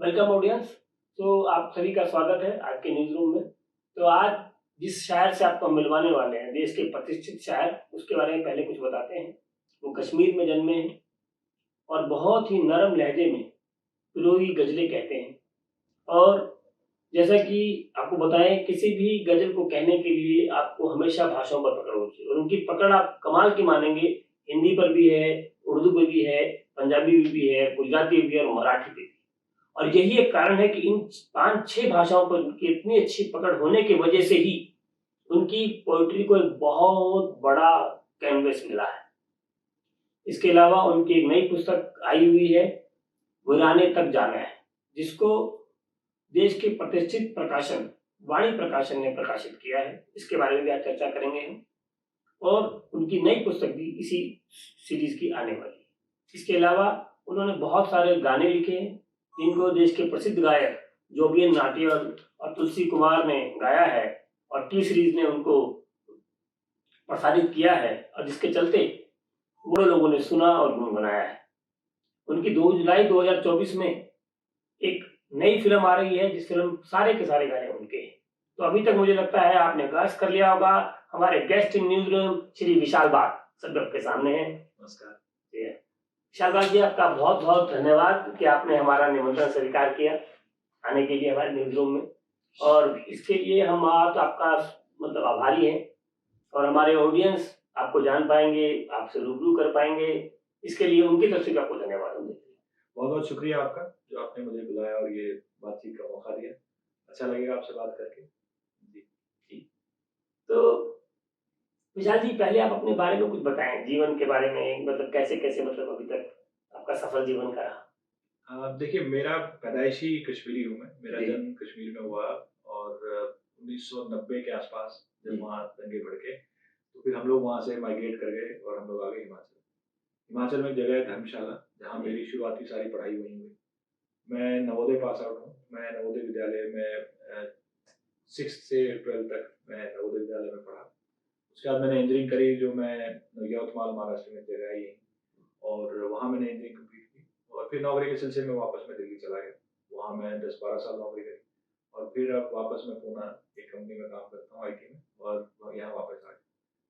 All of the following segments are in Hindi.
Welcome audience. तो आप सभी का स्वागत है आज के न्यूज़ रूम में। तो आज जिस शायर से आपको मिलवाने वाले हैं, देश के प्रतिष्ठित शायर, उसके बारे में पहले कुछ बताते हैं। वो कश्मीर में जन्मे हैं और बहुत ही नरम लहजे में पिरोई गज़लें कहते हैं। और जैसा कि आपको बताएँ, किसी भी गज़ल को कहने के लिए आपको हमेशा भाषाओं पर पकड़ होनी चाहिए और उनकी पकड़ आप कमाल की मानेंगे। हिंदी पर भी है, उर्दू पे भी है, पंजाबी में भी है, गुजराती में भी है और मराठी पे भी। और यही एक कारण है कि इन 5-6 भाषाओं पर उनकी इतनी अच्छी पकड़ होने की वजह से ही उनकी पोएट्री को एक बहुत बड़ा कैनवस मिला है। इसके अलावा उनकी एक नई पुस्तक आई हुई है, वीराने तक जाना है, जिसको देश के प्रतिष्ठित प्रकाशन वाणी प्रकाशन ने प्रकाशित किया है। इसके बारे में भी आज चर्चा करेंगे हम। और उनकी नई पुस्तक भी इसी सीरीज की आने वाली है। इसके अलावा उन्होंने बहुत सारे गाने लिखे हैं, जिनको देश के प्रसिद्ध गायक जोबियन नाटियाल और तुलसी कुमार ने गाया है और टी सीरीज ने उनको प्रसारित किया है और जिसके चलते वो लोगों ने सुना और गुनगुनाया है। उनकी 2 जुलाई 2024 में एक नई फिल्म आ रही है, जिस फिल्म सारे के सारे गाने उनके हैं। तो अभी तक मुझे लगता है आपने गैस कर लिया होगा। हमारे guest in news room Shri Vishal Bag सब आपके सामने हैं। नमस्कार। विशाल बाग जी, आपका बहुत बहुत धन्यवाद कि आपने हमारा निमंत्रण स्वीकार किया आने के लिए हमारे न्यूज रूम में। और इसके लिए हम आज आपका मतलब आभारी हैं और हमारे ऑडियंस आपको जान पाएंगे, आपसे रूबरू कर पाएंगे। इसके लिए उनकी तरफ से भी आपको धन्यवाद हम देते हैं। बहुत बहुत शुक्रिया आपका जो आपने मुझे बुलाया और ये बातचीत का मौका दिया। अच्छा लगेगा आपसे बात करके। जी। तो विशाल जी, पहले आप अपने बारे में कुछ बताएं, जीवन के बारे में, मतलब कैसे कैसे मतलब अभी तक आपका सफल जीवन का रहा। देखिए, मेरा पैदाइशी कश्मीरी हूँ मैं। मेरा जी। जन्म कश्मीर में हुआ और 1990 के आसपास जी। जब वहाँ दंगे भड़के तो फिर हम लोग वहाँ से माइग्रेट कर गए और हम लोग आ गए हिमाचल। हिमाचल में एक जगह है धर्मशाला, जहाँ मेरी शुरुआती सारी पढ़ाई वहीं हुई। मैं नवोदय पास आउट हूँ। मैं नवोदय विद्यालय में 6th से 12th तक मैं नवोदय विद्यालय में पढ़ा। उसके बाद मैंने इंजीनियरिंग करी, जो मैं यवतमाल महाराष्ट्र में जगह आई है और वहाँ मैंने इंजीनियरिंग कंप्लीट की और फिर नौकरी के सिलसिले में वापस मैं दिल्ली चला गया। वहाँ मैं 10-12 साल नौकरी करी और फिर अब वापस मैं पूना एक कंपनी में काम करता हूँ IT में और यहाँ वापस आ गया।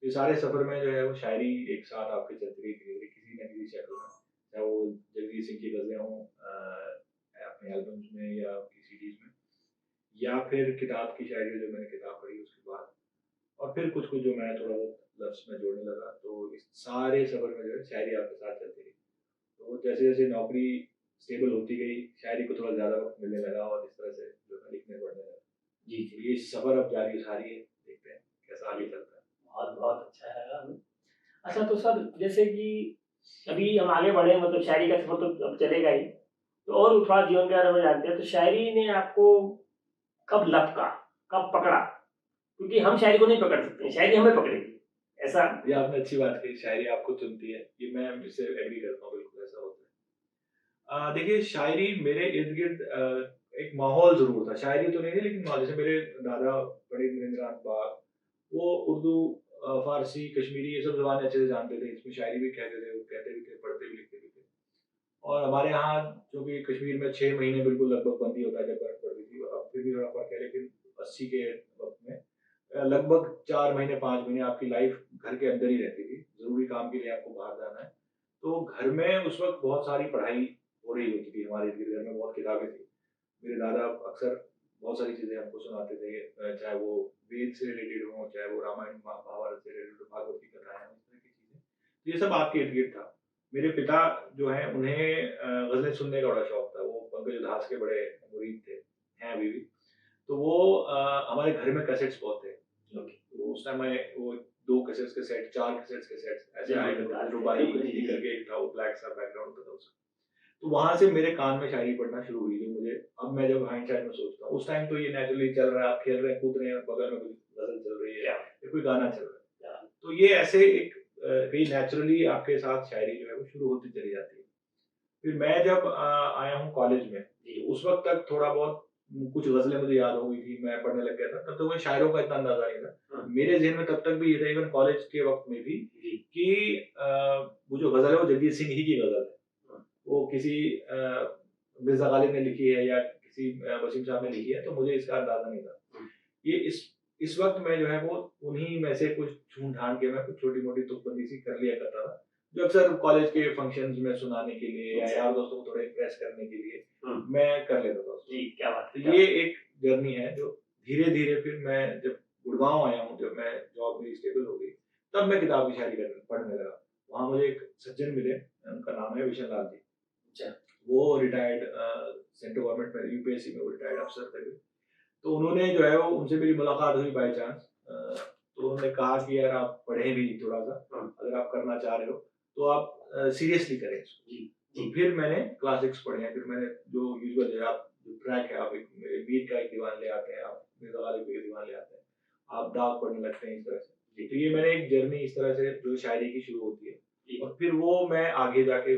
ये सारे सफ़र में जो है वो शायरी एक साथ आपके चलती रही किसी न किसी शक्ल में, चाहे वो जगजीत सिंह की गज़लें हों अपने एल्बम्स में या CDs में, या फिर किताब की शायरी जो मैंने किताब पढ़ी उसके बाद, और फिर कुछ कुछ जो मैं थोड़ा बहुत लफ्ज़ में जोड़ने लगा। तो इस सारे सफ़र में जो है शायरी आपके साथ चलती रही। तो जैसे जैसे नौकरी स्टेबल होती गई, शायरी को थोड़ा ज़्यादा वक्त मिलने लगा और इस तरह से जो है लिखने पढ़ने लगा। जी। तो ये सफ़र अब जारी है, देखते हैं कैसा आगे चलता है। बहुत बहुत अच्छा है हमें। अच्छा, तो सर जैसे कि अभी हम आगे बढ़े, मतलब शायरी का सफर तो अब चलेगा ही, तो और थोड़ा जीवन के बारे में जानते हैं। तो शायरी ने आपको कब लपका, कब पकड़ा? क्योंकि हम शायरी को नहीं पकड़ सकते, शायरी हमें पकड़ेगी, ऐसा। ये आपने अच्छी बात कही, शायरी आपको चुनती है। ये मैं इससे एग्री करता हूँ, बिल्कुल ऐसा होता है। देखिए, शायरी मेरे इर्द गिर्द एक माहौल जरूर था। शायरी तो नहीं थी लेकिन जैसे मेरे दादा पंडित वीरेंद्रनाथ बाग, वो उर्दू फारसी कश्मीरी ये सब ज़बानें अच्छे से जानते थे। इसमें शायरी भी कहते थे, वो कहते भी थे, पढ़ते भी लिखते भी थे। और हमारे यहाँ जो कि कश्मीर में 6 महीने बिल्कुल लगभग बंद ही होता है जब बर्फ पड़ती थी। अब फिर भी थोड़ा फर्क है, लेकिन 80 के वक्त में लगभग 4 महीने 5 महीने आपकी लाइफ घर के अंदर ही रहती थी। ज़रूरी काम के लिए आपको बाहर जाना है तो घर में उस वक्त बहुत सारी पढ़ाई हो रही होती थी। हमारे घर में बहुत किताबें थी। मेरे दादा अक्सर बहुत सारी चीज़ें हमको सुनाते थे, चाहे वो वेद से रिलेटेड हो, चाहे वो रामायण महाभारत से रिलेटेड, भागवत की कथाएं हों, इस तरह की चीज़ें। तो ये सब आपके इर्द गिर्द था। मेरे पिता जो हैं उन्हें गज़लें सुनने का बड़ा शौक था। वो पंकज उधास के बड़े मुरीद थे, हैं अभी भी। तो वो हमारे घर में कैसेट्स बहुत थे। तो उस टाइम में वो 2 कैसेट्स के सेट, 4 कैसेट्स के सेट्स ऐसे आए करते थे। रुबाई करके एक था, वो ब्लैक सा बैकग्राउंड होता था उसका। तो वहाँ से मेरे कान में शायरी पढ़ना शुरू हुई, जो मुझे अब मैं जब हाइंडसाइड में सोचता हूँ, उस टाइम तो ये नेचुरली चल रहा है, आप खेल रहे हैं, कूद रहे हैं, बगल में कोई गज़ल चल रही है या कोई गाना चल रहा है। तो ये ऐसे एक कहीं नेचुरली आपके साथ शायरी जो है वो शुरू होती चली जाती है। फिर मैं जब आया हूँ कॉलेज में, उस वक्त तक थोड़ा बहुत कुछ गज़लें मुझे याद हो गई थी, मैं पढ़ने लग गया था। तब तो मुझे शायरों का इतना अंदाज़ा नहीं था। मेरे ज़हन में तब तक भी ये था, इवन कॉलेज के वक्त में भी, कि वो जो गज़ल है वो जगजीत सिंह ही की गज़ल है। वो किसी मिर्जा गालिब ने लिखी है या किसी वसीम साहब ने लिखी है, तो मुझे इसका अंदाजा नहीं था। ये इस वक्त मैं जो है वो उन्हीं में से कुछ ढूंढ ढांड के मैं कुछ छोटी मोटी तुकबंदी सी कर लिया करता था, जो अक्सर कॉलेज के फंक्शंस में सुनाने के लिए या यार दोस्तों को थोड़ा इम्प्रेस करने के लिए मैं कर लेता था। जी, क्या बात तो है। ये एक जर्नी है जो धीरे धीरे फिर मैं जब गुड़गांव आया हूँ, जब मैं जॉब मेरी स्टेबल हो गई, तब मैं किताब की शायरी पढ़ने लगा। वहाँ मुझे एक सज्जन मिले, उनका नाम है विशन लाल जी। अच्छा। वो रिटायर्ड सेंट्रल गवर्नमेंट में यूपीएससी में वो रिटायर्ड अफसर थे। तो उन्होंने जो है वो उनसे मेरी मुलाकात हुई बाय चांस। तो उन्होंने कहा कि यार आप पढ़े भी थोड़ा सा, अगर आप करना चाह रहे हो तो आप सीरियसली करें इसको। तो फिर मैंने क्लासिक्स पढ़े हैं, फिर मैंने जो यूजुअल है, आप जो ट्रैक है, आप एक मीर का एक दीवान ले आते हैं, आप मिर्जा गालिब के दीवान ले आते हैं, आप दाग पढ़ने लगते हैं इस तरह से। तो ये मैंने एक जर्नी इस तरह से जो शायरी की शुरू होती है, और फिर वो मैं आगे जाके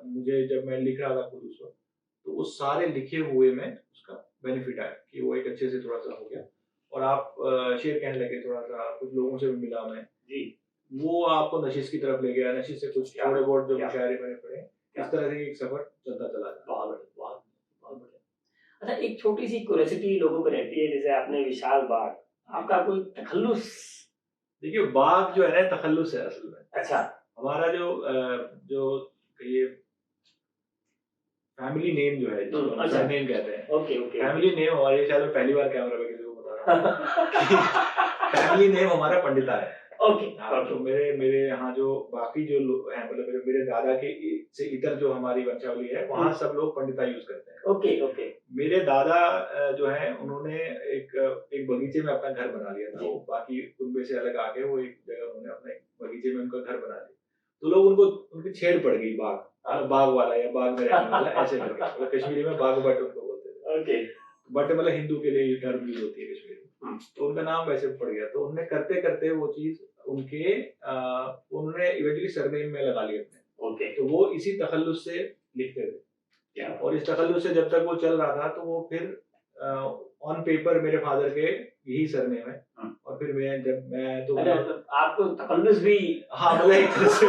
मुझे जब मैं लिख रहा था खुद उस वक्त, तो उस सारे लिखे हुए में उसका बेनिफिट आया कि वो एक अच्छे से थोड़ा सा हो गया, और आप शेर कहने लगे, थोड़ा सा कुछ लोगों से भी मिला मैं जी, वो आपको नशिश की तरफ ले गया, नशिश से कुछ थोड़े बहुत जो मुशायरे मैंने पढ़े, इस तरह से एक सफर चलता चला गया। बहुत बढ़िया, बहुत बढ़िया। अच्छा, एक छोटी सी क्यूरियोसिटी लोगों को रहती है, जैसे आपने विशाल बाग, आपका कोई तखल्लुस? देखिए, बाग जो है ना तखल्लुस है असल में। अच्छा। हमारा जो ये फैमिली नेम जो है, जिसको हम सरनेम कहते हैं, ओके ओके, फैमिली नेम हमारे, शायद मैं पहली बार कैमरा पे किसी को बता रहा हूँ फैमिली नेम हमारा पंडिता है। ओके। तो मेरे यहाँ जो बाकी जो लोग हैं, मतलब मेरे दादा के से इतर जो हमारी वंशावली है, वहाँ सब लोग पंडिता यूज करते हैं। Okay okay. मेरे दादा जो है, उन्होंने एक बगीचे में अपना घर बना लिया था। वो बाकी कुनबे से अलग आके वो एक जगह उन्होंने अपने बगीचे में उनका घर बना लिया। तो लोग उनकी छेड़ पड़ गई, बाग वाला या बाग में रहने वाला, ऐसे करके, मतलब कश्मीरी में बाग बट उनको बोलते थे। ओके। बट मतलब हिंदू के लिए ये टर्म यूज होती है कश्मीरी में, तो उनका नाम वैसे पड़ गया। तो उन्होंने करते करते वो चीज उन्होंने इवेंचुअली सरनेम में लगा लिया अपने। ओके। तो वो इसी तखल्लुस से लिखते थे, और इस तखल्लुस से जब तक वो चल रहा था, तो वो फिर ऑन पेपर मेरे फादर के यही सरनेम है, और फिर मैं तो आपको तखल्लुस भी, हाँ, मतलब एक तरह से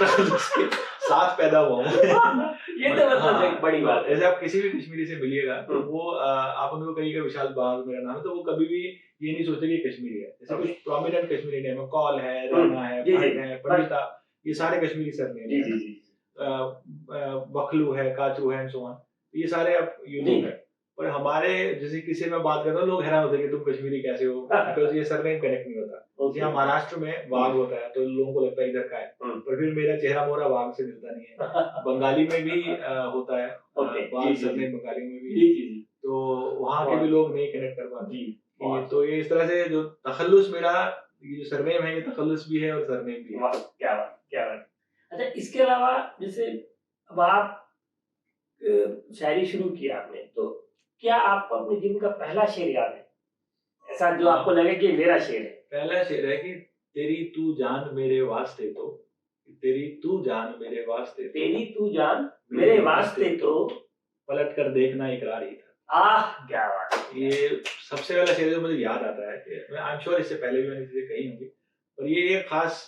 तखल्लुस के साथ पैदा हुआ हूँ ये तो मतलब एक बड़ी बात है। ऐसे आप किसी भी कश्मीरी से मिलिएगा, तो वो आप उनको कहिएगा विशाल बाग मेरा नाम है, तो वो कभी भी ये नहीं सोचते कि कश्मीरी है। जैसे कुछ प्रोमिनेंट कश्मीरी नेम है, कौल है, राना है, भट्ट है, पंडिता, ये सारे कश्मीरी सरनेम है। बखलू है, काचू है, एंड सो ऑन, ये सारे आप यूनिक है। पर हमारे जैसे किसी में बात करता हूँ, लोग हैरान होते हैं कि तुम कश्मीरी कैसे हो, बिकॉज ये सरनेम कनेक्ट नहीं होता। यहाँ महाराष्ट्र में बाघ होता है, तो लोगों को लगता है इधर का है, पर फिर मेरा चेहरा मोहरा बाघ से मिलता नहीं है। बंगाली में भी होता है बाघ सरनेम, बंगाली में भी, तो वहाँ के भी लोग नहीं कनेक्ट कर पाते। तो ये इस तरह से जो तखल्लुस मेरा, ये जो सरनेम है, ये तखल्लुस भी है और सरनेम भी है। क्या बात, क्या बात। अच्छा, इसके अलावा जैसे अब आप शायरी शुरू की आपने, तो क्या आपको अपने जीवन का पहला शेर याद है, ऐसा जो आपको लगे कि मेरा शेर है? पहला शेर है कि तेरी तू जान मेरे वास्ते तो, तेरी तू जान मेरे वास्ते तो, तेरी तू जान मेरे वास्ते तो, पलट कर देखना इकरार ही था। क्या बात। ये सबसे पहला शेर जो मुझे याद आता है, आई एम श्योर इससे पहले भी मैंने चीजें कही होंगी, पर ये एक खास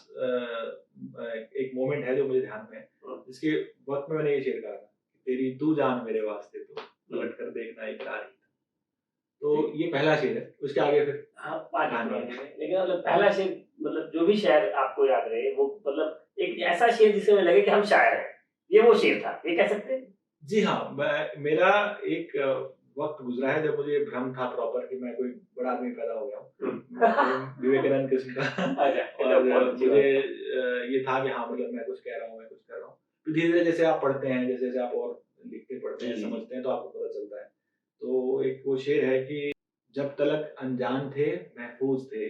एक मोमेंट है जो मुझे ध्यान में है, जिसके वक्त में मैंने ये शेर कहा था, तेरी तू जान मेरे वास्ते तो, पलट कर देखना इकरार ही था। तो ये पहला शेर है, उसके आगे फिर लेकिन मतलब पहला शेर, मतलब जो भी शायर आपको याद रहे, वो मतलब एक ऐसा शेर जिससे मुझे लगे कि हम शायर हैं, ये वो शेर था, ये कह सकते हैं? जी हाँ, मेरा एक वक्त गुजरा है जब मुझे भ्रम था प्रॉपर कि मैं कोई बड़ा आदमी पैदा हो गया हूँ, विवेकानंद किस्म का। और मुझे ये था कि हाँ, मतलब मैं कुछ कह रहा हूँ, मैं कुछ कर रहा हूँ। तो धीरे धीरे जैसे आप पढ़ते हैं, जैसे आप और लिखते पढ़ते हैं, समझते हैं, तो आपको पता चलता है। तो एक वो शेर है कि जब तलक अनजान थे महफूज थे,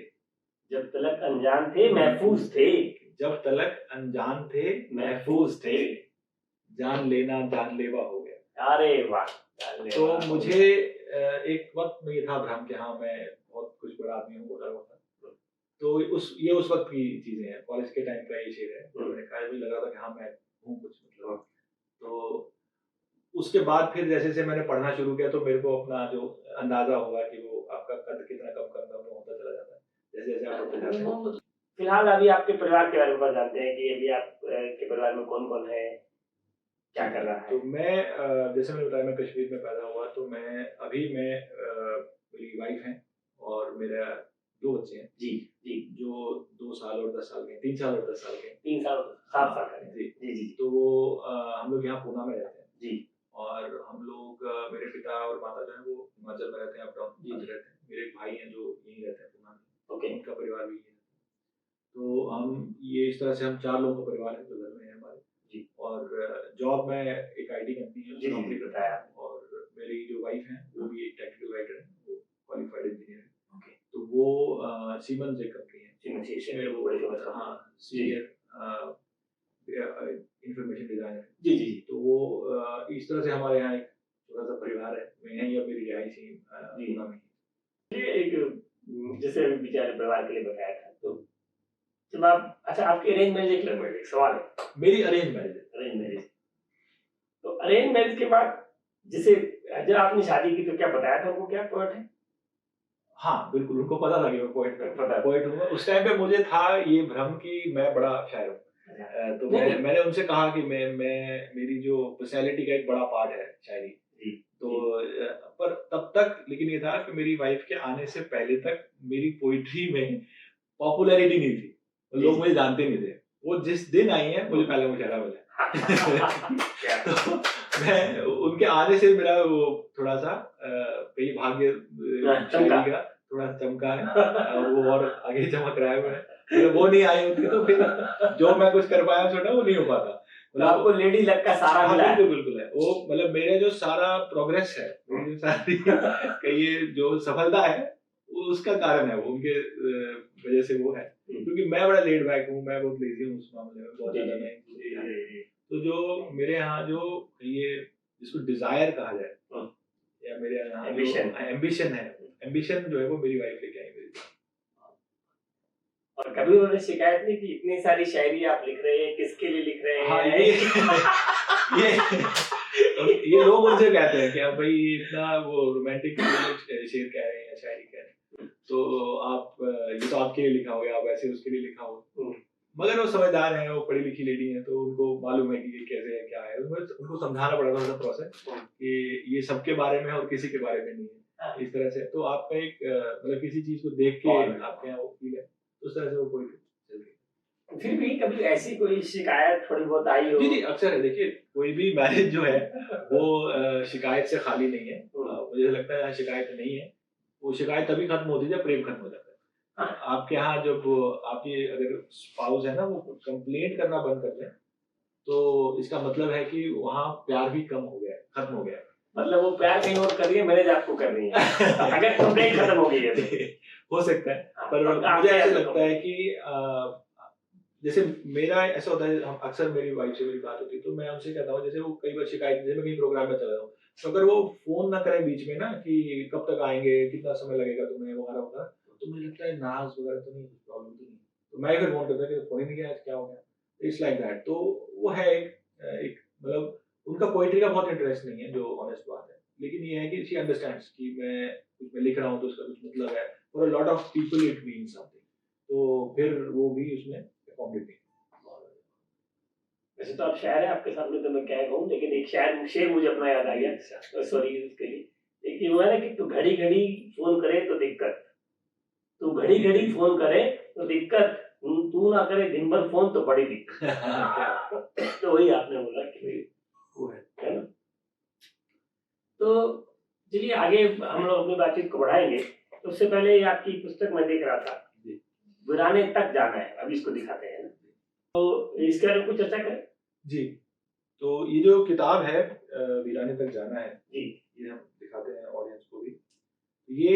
जब तलक अनजान थे महफूज थे, जब तलक अनजान थे महफूज थे, जान लेना जानलेवा हो गया। अरे वाह। तो मुझे एक वक्त में ये था भ्रम कि हाँ, मैं बहुत कुछ बड़ा आदमी हूँ, बोला हुआ था। तो ये उस वक्त की चीजें हैं, कॉलेज के टाइम का ये शेर है, तो मैंने कहा, मुझे लग रहा था कि हाँ, मैं हूँ कुछ, मतलब। तो उसके बाद फिर जैसे जैसे मैंने पढ़ना शुरू किया, तो मेरे को अपना जो अंदाजा हुआ कि वो आपका कद कितना कम होता चला जाता है जैसे जैसे आप होते जाते हैं। फिलहाल अभी आपके परिवार के बारे में जानते हैं कि अभी आप के परिवार में कौन कौन है? क्या कर रहा है? तो मैं जैसे मैंने बताया मैं कश्मीर में पैदा हुआ, तो मैं मेरी वाइफ है और मेरा 2 बच्चे हैं। जी, जी। जो 2 साल और 10 साल के हैं, 3 साल और 10 साल के हैं। 3 साल 7 साल का है। जी। जी, जी, तो वो हम लोग यहाँ पूना में रहते हैं। जी। और हम लोग मेरे पिता और माता जो है वो हिमाचल में रहते हैं, अप डाउन जी। आते रहते हैं। मेरे एक भाई हैं जो यहीं रहते हैं पूना में, ओके। उनका परिवार भी यहीं है। तो हम ये इस तरह से हम 4 लोगों का परिवार है जो घर में है हमारे। जी। और जॉब में एक आईटी कंपनी है जी, उसमें नौकरी जी, करता बताया। है। और मेरी जो वाइफ है वो भी एक टेक्निकल राइटर है, वो क्वालिफाइड इंजीनियर है। ओके। तो वो सीमेंस एक कंपनी है, सीमेंस से उसमें वो बड़ी फेमस कंपनी। हाँ सीनियर इंफॉर्मेशन डिजाइनर है। जी, जी, जी। तो वो इस तरह से हमारे यहाँ एक छोटा सा परिवार है। मैं यहीं अब मेरी रिहाइश ही जी। पूना में ही। ये एक जैसे अभी बेचारे परिवार के लिए बताया था, तो जब आप अच्छा आपकी अरेंज मैरिज एक लव मैरिज, एक सवाल है। मेरी अरेंज मैरिज है। Arrange marriage. तो अरेंज मैरिज के बाद जैसे जब आपने शादी की तो क्या बताया था उनको क्या पोएट है? हाँ, बिल्कुल उनको पता था कि मैं पता है। पोएट हूँ। उस टाइम पे मुझे था ये भ्रम कि मैं बड़ा शायर हूँ। तो नहीं, नहीं। मैंने उनसे कहा कि मैं मेरी जो पर्सनैलिटी का एक बड़ा पार्ट है शायरी। जी, तो पर तब तक लेकिन ये था कि मेरी वाइफ के आने से पहले तक मेरी पोइट्री में पॉपुलैरिटी नहीं थी। लोग मुझे जानते नहीं थे। वो जिस दिन आई है मुझे पहला मुशायरा मिला। तो मैं उनके आने से मेरा वो थोड़ा सा कहीं भाग्य शायरी का थोड़ा चमका है और वो और आगे चमक रहा है। मतलब वो नहीं आई होती तो फिर जो मैं कुछ कर पाया छोटा वो नहीं हो पाता। मतलब आपको लेडी लक का सारा मिला है। बिल्कुल बिल्कुल है वो। मतलब मेरे जो सारा प्रोग्रेस है, मेरी जो सारी कहिए जो सफलता है वो उसका कारण है, वो उनके वजह से वो है। क्योंकि मैं बड़ा लेड बैक हूँ, मैं बहुत लेजी हूँ उस मामले में, बहुत ज्यादा नहीं। तो जो मेरे यहाँ जो ये जिसको डिजायर कहा जाए या मेरे यहाँ एम्बिशन है, एम्बिशन जो है वो मेरी वाइफ लेके आई मेरी। और कभी उन्होंने शिकायत नहीं की इतनी सारी शायरी आप लिख रहे हैं, किसके लिए लिख रहे हैं? हाँ, ये लोग उनसे कहते हैं कि भाई इतना वो रोमांटिक शेर कह रहे हैं या शायरी कह रहे हैं, तो आप ये तो आपके लिए लिखा होगा, आप ऐसे उसके लिए लिखा होगा। मगर वो समझदार हैं, वो पढ़ी लिखी लेडी हैं, तो उनको मालूम है कि ये कैसे है क्या है। उनको समझाना पड़ा था प्रोसेस कि ये सबके बारे में और किसी के बारे में नहीं है, इस तरह से। तो आपका एक मतलब किसी चीज को देख के आपके यहाँ वो फील है, तो उस तरह से वो कोई चल गई। फिर भी कभी ऐसी कोई शिकायत थोड़ी बहुत आई हो? जी अक्सर है। देखिए कोई भी मैरिज जो है वो शिकायत से खाली नहीं है। मुझे लगता है शिकायत नहीं है, वो शिकायत तभी खत्म होती है जब प्रेम खत्म हो जाता है। आपके यहाँ जब आपके अगर स्पाउस है ना वो कंप्लेंट करना बंद कर दें, तो इसका मतलब है कि वहाँ प्यार भी कम हो गया है, खत्म हो गया है। मतलब वो प्यार कहीं और कर रही है, मैरिज आपको कर रही है। अगर कंप्लेंट खत्म हो गई है तो हो सकता है। पर मुझे ऐसा लगता है कि जैसे मेरा ऐसा होता है, हम अक्सर मेरी वाइफ से मेरी बात होती है तो मैं उनसे कहता हूँ, जैसे वो कई बार शिकायत, जैसे मैं कहीं प्रोग्राम में चला जाऊँ तो अगर वो फोन ना करें बीच में ना कि कब तक आएंगे, कितना समय लगेगा तुम्हें वगैरह वगैरह, तो मुझे लगता है नाराज वगैरह तो नहीं, प्रॉब्लम तो नहीं। तो मैं फिर फोन करता कि फोन ही नहीं किया, क्या हो गया, इट्स लाइक दैट। तो वो है एक मतलब उनका पोइट्री का बहुत इंटरेस्ट नहीं है, जो ऑनेस्ट बात है। लेकिन ये है कि शी अंडरस्टैंड्स कि मैं लिख रहा हूँ तो उसका कुछ मतलब है, for a lot of people it means something. तो फिर वो भी उसमें कॉम्प्लीट। वैसे तो आप शायर है, आपके सामने तो मैं क्या कहूँ, लेकिन एक शेर मुझे अपना याद आ गया, सॉरी उसके लिए। एक ये हुआ ना कि तू घड़ी घड़ी फोन करे तो दिक्कत, तू घड़ी घड़ी फोन करे तो दिक्कत, तू ना करे दिन भर फोन तो बड़ी दिक्कत। तो वही आपने बोला कि भाई वो है ना। तो चलिए आगे हम लोग अपनी बातचीत को बढ़ाएंगे। तो उससे पहले आपकी पुस्तक मैं देख रहा था, वीराने तक जाना है, अभी इसको दिखाते हैं ना, तो इसके बारे में कुछ चर्चा करें। जी, तो ये जो किताब है वीराने तक जाना है जी, ये हम दिखाते हैं ऑडियंस को भी। ये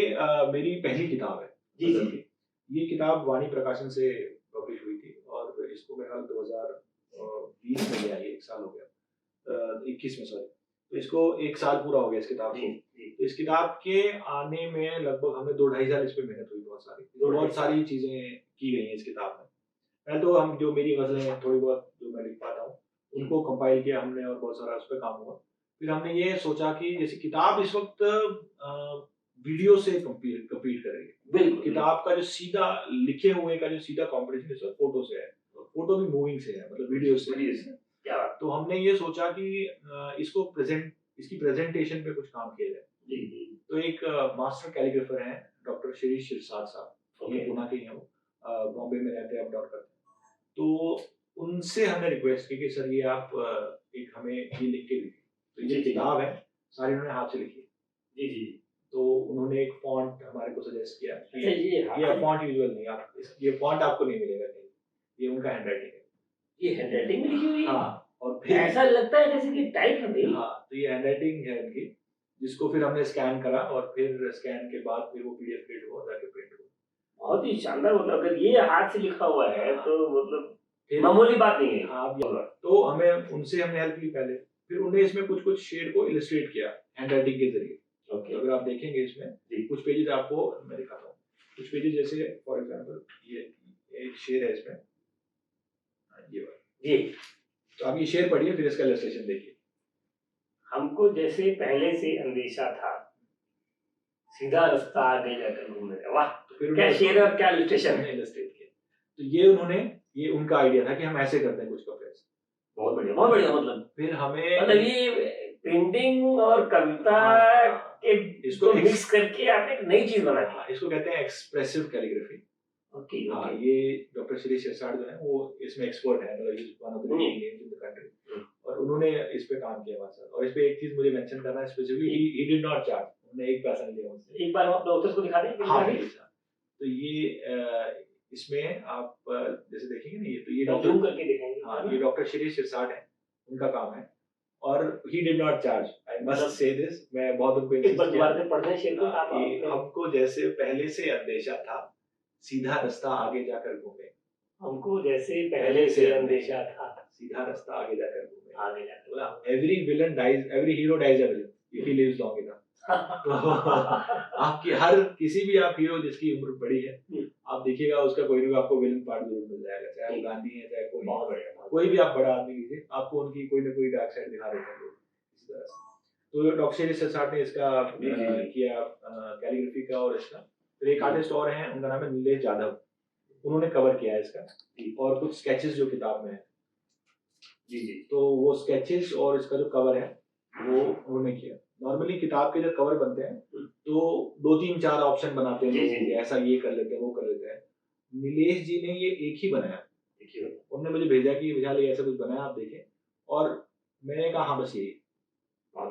मेरी पहली किताब है। जी जी जी। ये किताब वाणी प्रकाशन से पब्लिश हुई थी और इसको मेरे ख्याल 2020 में लिया, 1 साल हो गया, 21 में सॉरी। तो इसको 1 साल पूरा हो गया इस किताब को। तो इस किताब के आने में लगभग हमें 2-2.5 साल इस पे मेहनत हुई, बहुत सारी चीजें की गई हैं इस किताब में। पहले तो हम जो मेरी गजलें हैं थोड़ी बहुत जो मैं लिख पाता हूँ उनको कंपाइल किया हमने और बहुत सारा उस पर काम हुआ। फिर हमने ये सोचा कि जैसे किताब इस वक्त वीडियो से कम्पीट कर रही है। बिल्कुल, किताब का जो सीधा लिखे हुए का जो सीधा कॉम्पिटिशन इस वक्त फोटो से है, फोटो भी मूविंग से है, मतलब वीडियो से। क्या बात। तो हमने ये सोचा कि इसकी प्रेजेंटेशन पे कुछ काम किया जाए। जी जी। तो एक मास्टर कैलीग्राफर हैं डॉक्टर शिरीष शिरसाट साहब, ये ओके। पुणे के ही हैं, वो बॉम्बे में रहते हैं, अप डाउन करते हैं। तो उनसे हमने रिक्वेस्ट की कि सर ये आप एक हमें ये लिख के दीजिए। तो जी, ये जी। किताब है, सारी उन्होंने हाथ से लिखी है। जी जी। तो उन्होंने एक फॉन्ट हमारे को सजेस्ट किया अच्छा, कि ये ये फॉन्ट यूजुअल नहीं, ये फॉन्ट आपको नहीं मिलेगा कहीं, ये उनका हैंडराइटिंग है। ये हैंडराइटिंग में लिखी हुई है? हाँ, और फिर ऐसा लगता है जैसे कि टाइप है भाई। हाँ, तो ये हैंडराइटिंग है उनकी, जिसको फिर हमने स्कैन करा और फिर स्कैन के बाद फिर वो पीडीएफ प्रिंट हुआ, जाके प्रिंट हुआ। बहुत ही शानदार, मतलब अगर ये हाथ से लिखा हुआ है तो मतलब फिर मामूली बात नहीं है। हाँ, तो हमें उनसे हमने हेल्प ली पहले, फिर उन्हें इसमें कुछ शेड को इलस्ट्रेट किया हैंडराइटिंग के जरिए। ओके। तो अगर आप देखेंगे इसमें कुछ पेजेस आपको मैं दिखाता हूँ, कुछ पेजेस जैसे फॉर एग्जांपल ये एक शेर है इसमें, ये वाला जी। तो आप ये शेर पढ़िए, फिर इसका इलस्ट्रेशन देखिए। हमको जैसे पहले से अंदेशा था, सीधा रास्ता आगे जाकर घूमने का। वाह, तो फिर क्या शेर और क्या इलस्ट्रेशन हमने है। इलस्ट्रेट किया। तो ये उनका आइडिया था कि हम ऐसे करते हैं कुछ कपड़े। बहुत बढ़िया, बहुत बढ़िया। मतलब फिर हमें मतलब ये पेंटिंग और कविता के इसको मिक्स करके आपने एक नई चीज बनाई। हाँ, इसको कहते हैं एक्सप्रेसिव कैलीग्राफी। ओके। हाँ, ये डॉक्टर शिरीष शिरसाट जो है वो इसमें एक्सपर्ट है, मतलब is one of the leading names in the country, और उन्होंने इस पे काम किया हमारे साथ। और इस पे एक चीज मुझे मेंशन करना है specifically, he did not charge, उन्होंने एक पैसा नहीं लिया मुझसे। एक बार आप डॉक्टर्स को दिखा दें। हाँ प्लीज। तो ये इसमें आप जैसे देखेंगे ना, ये तो ये जूम करके दिखाएंगे। हाँ, ये डॉक्टर शिरीष शिरसाट है, उनका काम है, और he did not charge. I must say this, मैं बहुत उनको एक बार से पढ़ने शेर को आप हमको जैसे पहले से अंदेशा था, सीधा रास्ता आगे जाकर घूमे। हमको जैसे पहले से अंदेशा था, सीधा रास्ता आगे जाकर घूमे। आगे जाकर every villain dies, every hero dies a villain if he lives long enough. तो आपकी हर किसी भी आप हीरो जिसकी उम्र बड़ी है, आप देखिएगा उसका कोई ना कोई आपको विलन पार्ट जरूर मिल जाएगा, चाहे वो गांधी है, चाहे कोई भी आप बड़ा आदमी लीजिए, आपको उनकी कोई ना कोई डार्क साइड दिखा देते हैं लोग इसी तरह से। तो डॉक्टर शिरीष शिरसाट ने इसका किया कैलीग्राफी का, और इसका फिर एक आर्टिस्ट और हैं, उनका नाम है नीलेश जाधव, उन्होंने कवर किया है इसका, और कुछ स्केचेस जो किताब में है। जी जी। तो वो स्केचेस और इसका जो कवर है वो उन्होंने किया। नॉर्मली किताब के जब कवर बनते हैं तो 2-3-4 ऑप्शन बनाते हैं, ऐसा ये कर लेते हैं, वो कर लेते हैं। नीलेश जी ने ये एक ही बनाया, उन्होंने मुझे भेजा कि विशाल ये ऐसा कुछ बनाया, आप देखें। और मैंने कहा हाँ बस यही,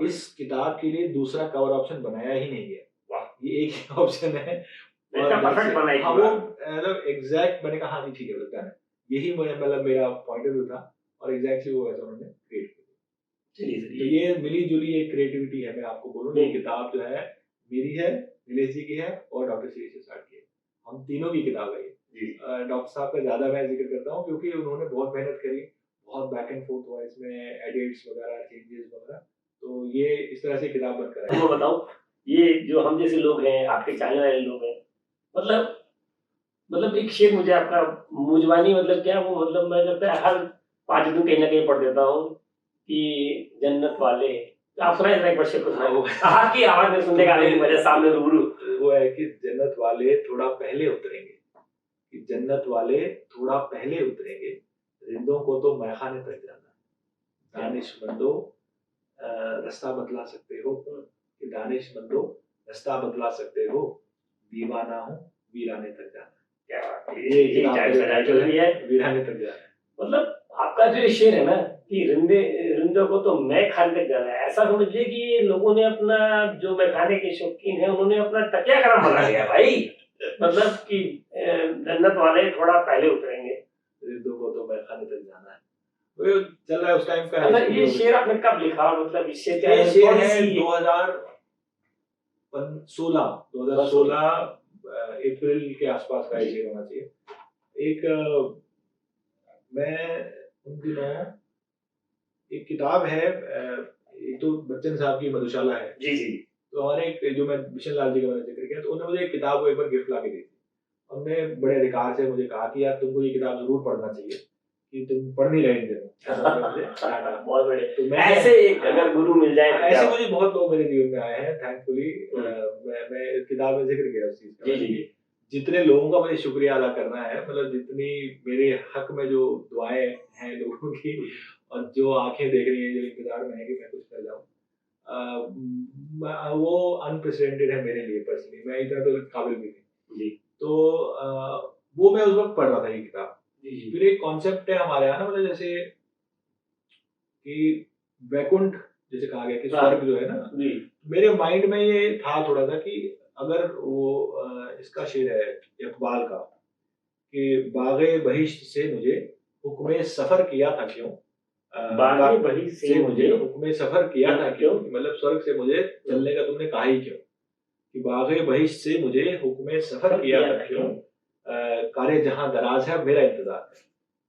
इस किताब के लिए दूसरा कवर ऑप्शन बनाया ही नहीं है, ये एक ही ऑप्शन है। हाँ, वो मतलब एग्जैक्ट, मैंने कहा हाँ जी ठीक है लगता है, यही मतलब मेरा पॉइंट ऑफ व्यू था, और एग्जैक्टली वो ऐसा उन्होंने क्रिएट किया। तो ये मिली जुली एक क्रिएटिविटी है, मैं आपको बोलूँ, ये किताब जो है मेरी है, नीलेश जी की है, और डॉक्टर शिरीष शिरसाट की है, हम तीनों की किताब है ये। डॉक्टर साहब का ज्यादा मैं जिक्र करता हूँ क्योंकि उन्होंने बहुत मेहनत करी, बहुत बैक एंड फोर्थ हुआ इसमें, एडिट्स वगैरह, चेंजेस वगैरह, तो ये इस तरह से किताब बनकर है। मैं बताऊं, ये जो हम जैसे लोग हैं, आपके चाहने वाले लोग हैं, मतलब एक शेर मुझे आपका मुजवानी, मतलब क्या वो, मतलब मैं लगता है हर 5 दिन कहीं ना कहीं पढ़ देता हूँ कि जन्नत वाले, आप सुनाए एक बार शेर को, आपकी आवाज में सुनने का मजा सामने रूबरू। वो है कि जन्नत वाले थोड़ा पहले उतरेंगे, कि जन्नत वाले थोड़ा पहले उतरेंगे, रिंदों को तो मैखाने तक जाना, दानिशमंदो रास्ता बदला सकते हो, कि दानिशमंदो रास्ता बदला सकते हो, दीवाना हूँ वीराने तक जाना। क्या ये वीराने तक जाना, मतलब आपका जो शेर है ना कि रिंदों को तो मैं खाने तक जाना है, ऐसा समझिए कि लोगों ने अपना, जो मैं खाने के शौकीन है, उन्होंने अपना तकिया गरम बना लिया भाई। मतलब कि जन्नत वाले थोड़ा पहले उतरेंगे, रिंदों को तो मैं खाने तक जाना है, वो चल रहा है उस टाइम का। मतलब ये शेर आपने कब लिखा, मतलब इससे क्या है? शेर है 2016 अप्रैल के आसपास का शेर होना चाहिए। एक मैं उन दिनों एक किताब है, एक तो बच्चन साहब की मधुशाला है, जी जी, तो हमारे एक जो मैं बिशन लाल जी का मैंने जिक्र किया, तो उन्होंने मुझे एक किताब को एक बार गिफ्ट ला के दी थी। उन्होंने बड़े अधिकार से मुझे कहा कि यार तुमको ये किताब जरूर पढ़ना चाहिए, कि तुम पढ़ नहीं रहे थे। बहुत बड़े, तो मैं ऐसे एक अगर गुरु मिल जाए, ऐसे मुझे बहुत लोग मेरे जीवन में आए हैं थैंकफुली। मैं किताब में जिक्र किया उस चीज का, जितने लोगों का मुझे शुक्रिया अदा करना है, मतलब जितनी मेरे हक में जो दुआएं हैं लोगों की, और जो आंखें देख रही हैं, जो इंतजार में है कि मैं कुछ कर जाऊँ, वो अनप्रेसिडेंटेड है मेरे लिए पर्सनली। मैं इतना तो काबिल भी नहीं जी। तो वो मैं उस वक्त पढ़ रहा था ये किताब। जी। फिर एक कॉन्सेप्ट है हमारे यहाँ ना, मतलब जैसे कि वैकुंठ जैसे कहा गया कि स्वर्ग जो है ना, मेरे माइंड में ये था थोड़ा सा कि अगर वो इसका शेर है इकबाल का कि बागे बहिश्त से मुझे हुक्मे सफर किया था क्यों, बागे बहिश्त से मुझे हुक्मे सफर किया था क्यों, मतलब स्वर्ग से मुझे चलने का तुमने कहा ही क्यों, कि बागे बहिश्त से मुझे हुक्मे सफर किया था क्यों, कारे जहां दराज है मेरा इंतजार है।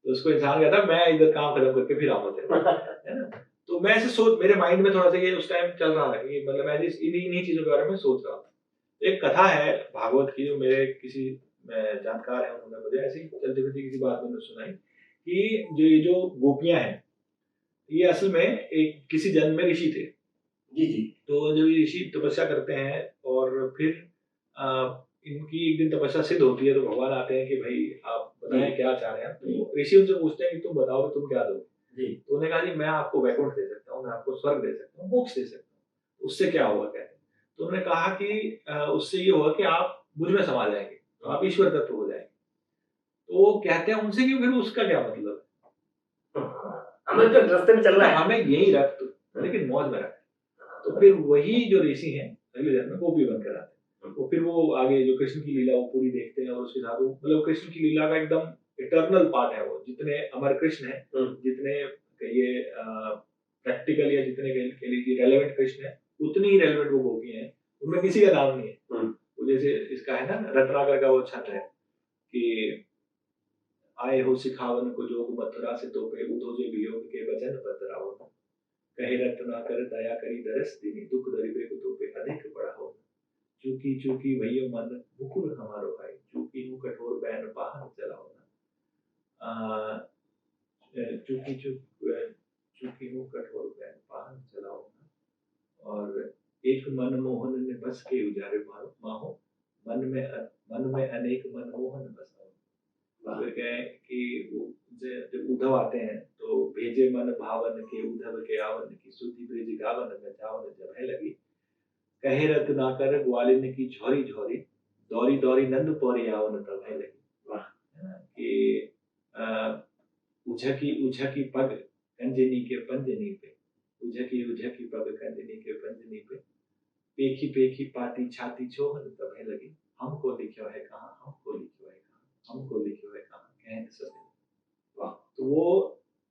तो उसको इंसान कहता है मैं इधर काम खत्म करके फिर आऊंगा, है ना। तो मैं ऐसे सोच, मेरे माइंड में थोड़ा सा ये उस टाइम चल रहा है कि मतलब मैं इन्हीं चीजों के बारे में सोच रहा था। एक कथा है भागवत की जो मेरे किसी जानकार है, उन्होंने मुझे ऐसी चलती फिरती किसी बात में सुनाई कि जो गोपियां हैं ये असल में एक किसी जन्म में ऋषि थे। जी। तो जब ये ऋषि तपस्या करते हैं और फिर इनकी एक दिन तपस्या सिद्ध होती है तो भगवान आते हैं कि भाई आप बताएं क्या चाह रहे हैं। तो ऋषि उनसे पूछते हैं कि तुम बताओ तुम क्या दोगे। तो उन्होंने कहा जी मैं आपको वैकुंठ दे सकता हूँ, मैं आपको स्वर्ग दे सकता हूँ, मोक्ष दे सकता हूँ। उससे क्या होगा कहते हैं। तो उन्होंने कहा कि उससे ये होगा कि आप मुझ में समा जाएंगे, तो आप ईश्वर तत्व हो जाएंगे। तो वो कहते हैं उनसे कि फिर उसका क्या मतलब है, हमें तो रास्ते में चलना है, हमें यही रख तो, लेकिन मौज में रख। तो फिर वही जो ऋषि हैं अगले जन्म में गोपी बनकर आते हैं। तो फिर वो आगे जो कृष्ण की लीला वो पूरी देखते हैं और उसके साथ वो मतलब कृष्ण की लीला का एकदम इटर्नल पार्ट है वो। जितने अमर कृष्ण है, जितने कहिए प्रैक्टिकल या जितने कह लीजिए रेलेवेंट कृष्ण है, उतनी ही रेलेवेंट वो गोपी हैं। उनमें किसी का नाम नहीं है। वो जैसे इसका है ना रत्नाकर का वो छंद है कि आए हो सिखावन को जोग मथुरा से तोपे, उधोजे वियोग के वचन बतराओ, कहे रत्नाकर दया करी दरस दीनी, दुख दरिबे को तोपे अधिक बढ़ाओ, चूकी चूकी भैयो मन मुकुर हमारो भाई, चूकी हूँ कठोर बैन पाहन चलाओ ना, चूकी चूकी हूँ कठोर बैन पाहन चलाओ ना, और एक मन मोहन ने बस के उजारे माहो, मन में अनेक मन मोहन बसाओ। फिर कहे कि जब उद्धव आते हैं तो भेजे मन भावन के उद्धव के आवन की, सुधि ब्रिज गावन में जावन जब है लगी, कहे रत्नाकर ग्वालिन की झोरी झोरी, दौरी दौरी नंद पौरी आवन तब है लगी। कि उझकी पग कंजनी के पंजनी पे, उझकी पग कंजनी के पंजनी पे, पेखी पेखी पाती छाती छोहन तब है लगी, हमको लिखो है कहाँ, हमको लिखो है कहाँ, हमको लिखो है कहाँ, कहन सके। तो वो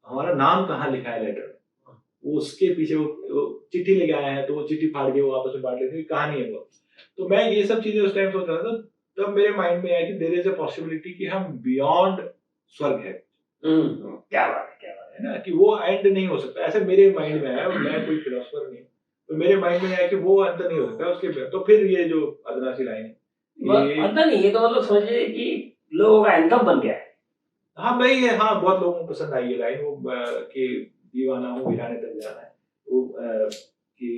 हमारा नाम कहाँ लिखा है लेटर में, वो उसके पीछे वो चिट्ठी लेके आए हैं तो वो चिट्ठी फाड़ के वो आपस में बांट लेते हैं, कहानी है वो। तो मैं ये सब चीजें उस टाइम सोच रहा था, तब मेरे माइंड में आया कि देयर इज अ पॉसिबिलिटी कि हम बियॉन्ड स्वर्ग है। क्या बात है ना, कि वो एंड नहीं हो सकता, ऐसे मेरे माइंड में आया। मैं कोई फिलोसोफर नहीं, तो मेरे माइंड में आया कि वो अंत नहीं हो सकता उसके। तो फिर ये जो अदनासी लाइन है, अंत नहीं, ये तो मतलब समझिए कि लोगों का इनकम बन गया है। हाँ भाई ये, हाँ बहुत लोगों को पसंद आई ये लाइन, वो कि दीवाना हूँ वीराने तक जाना है, वो कि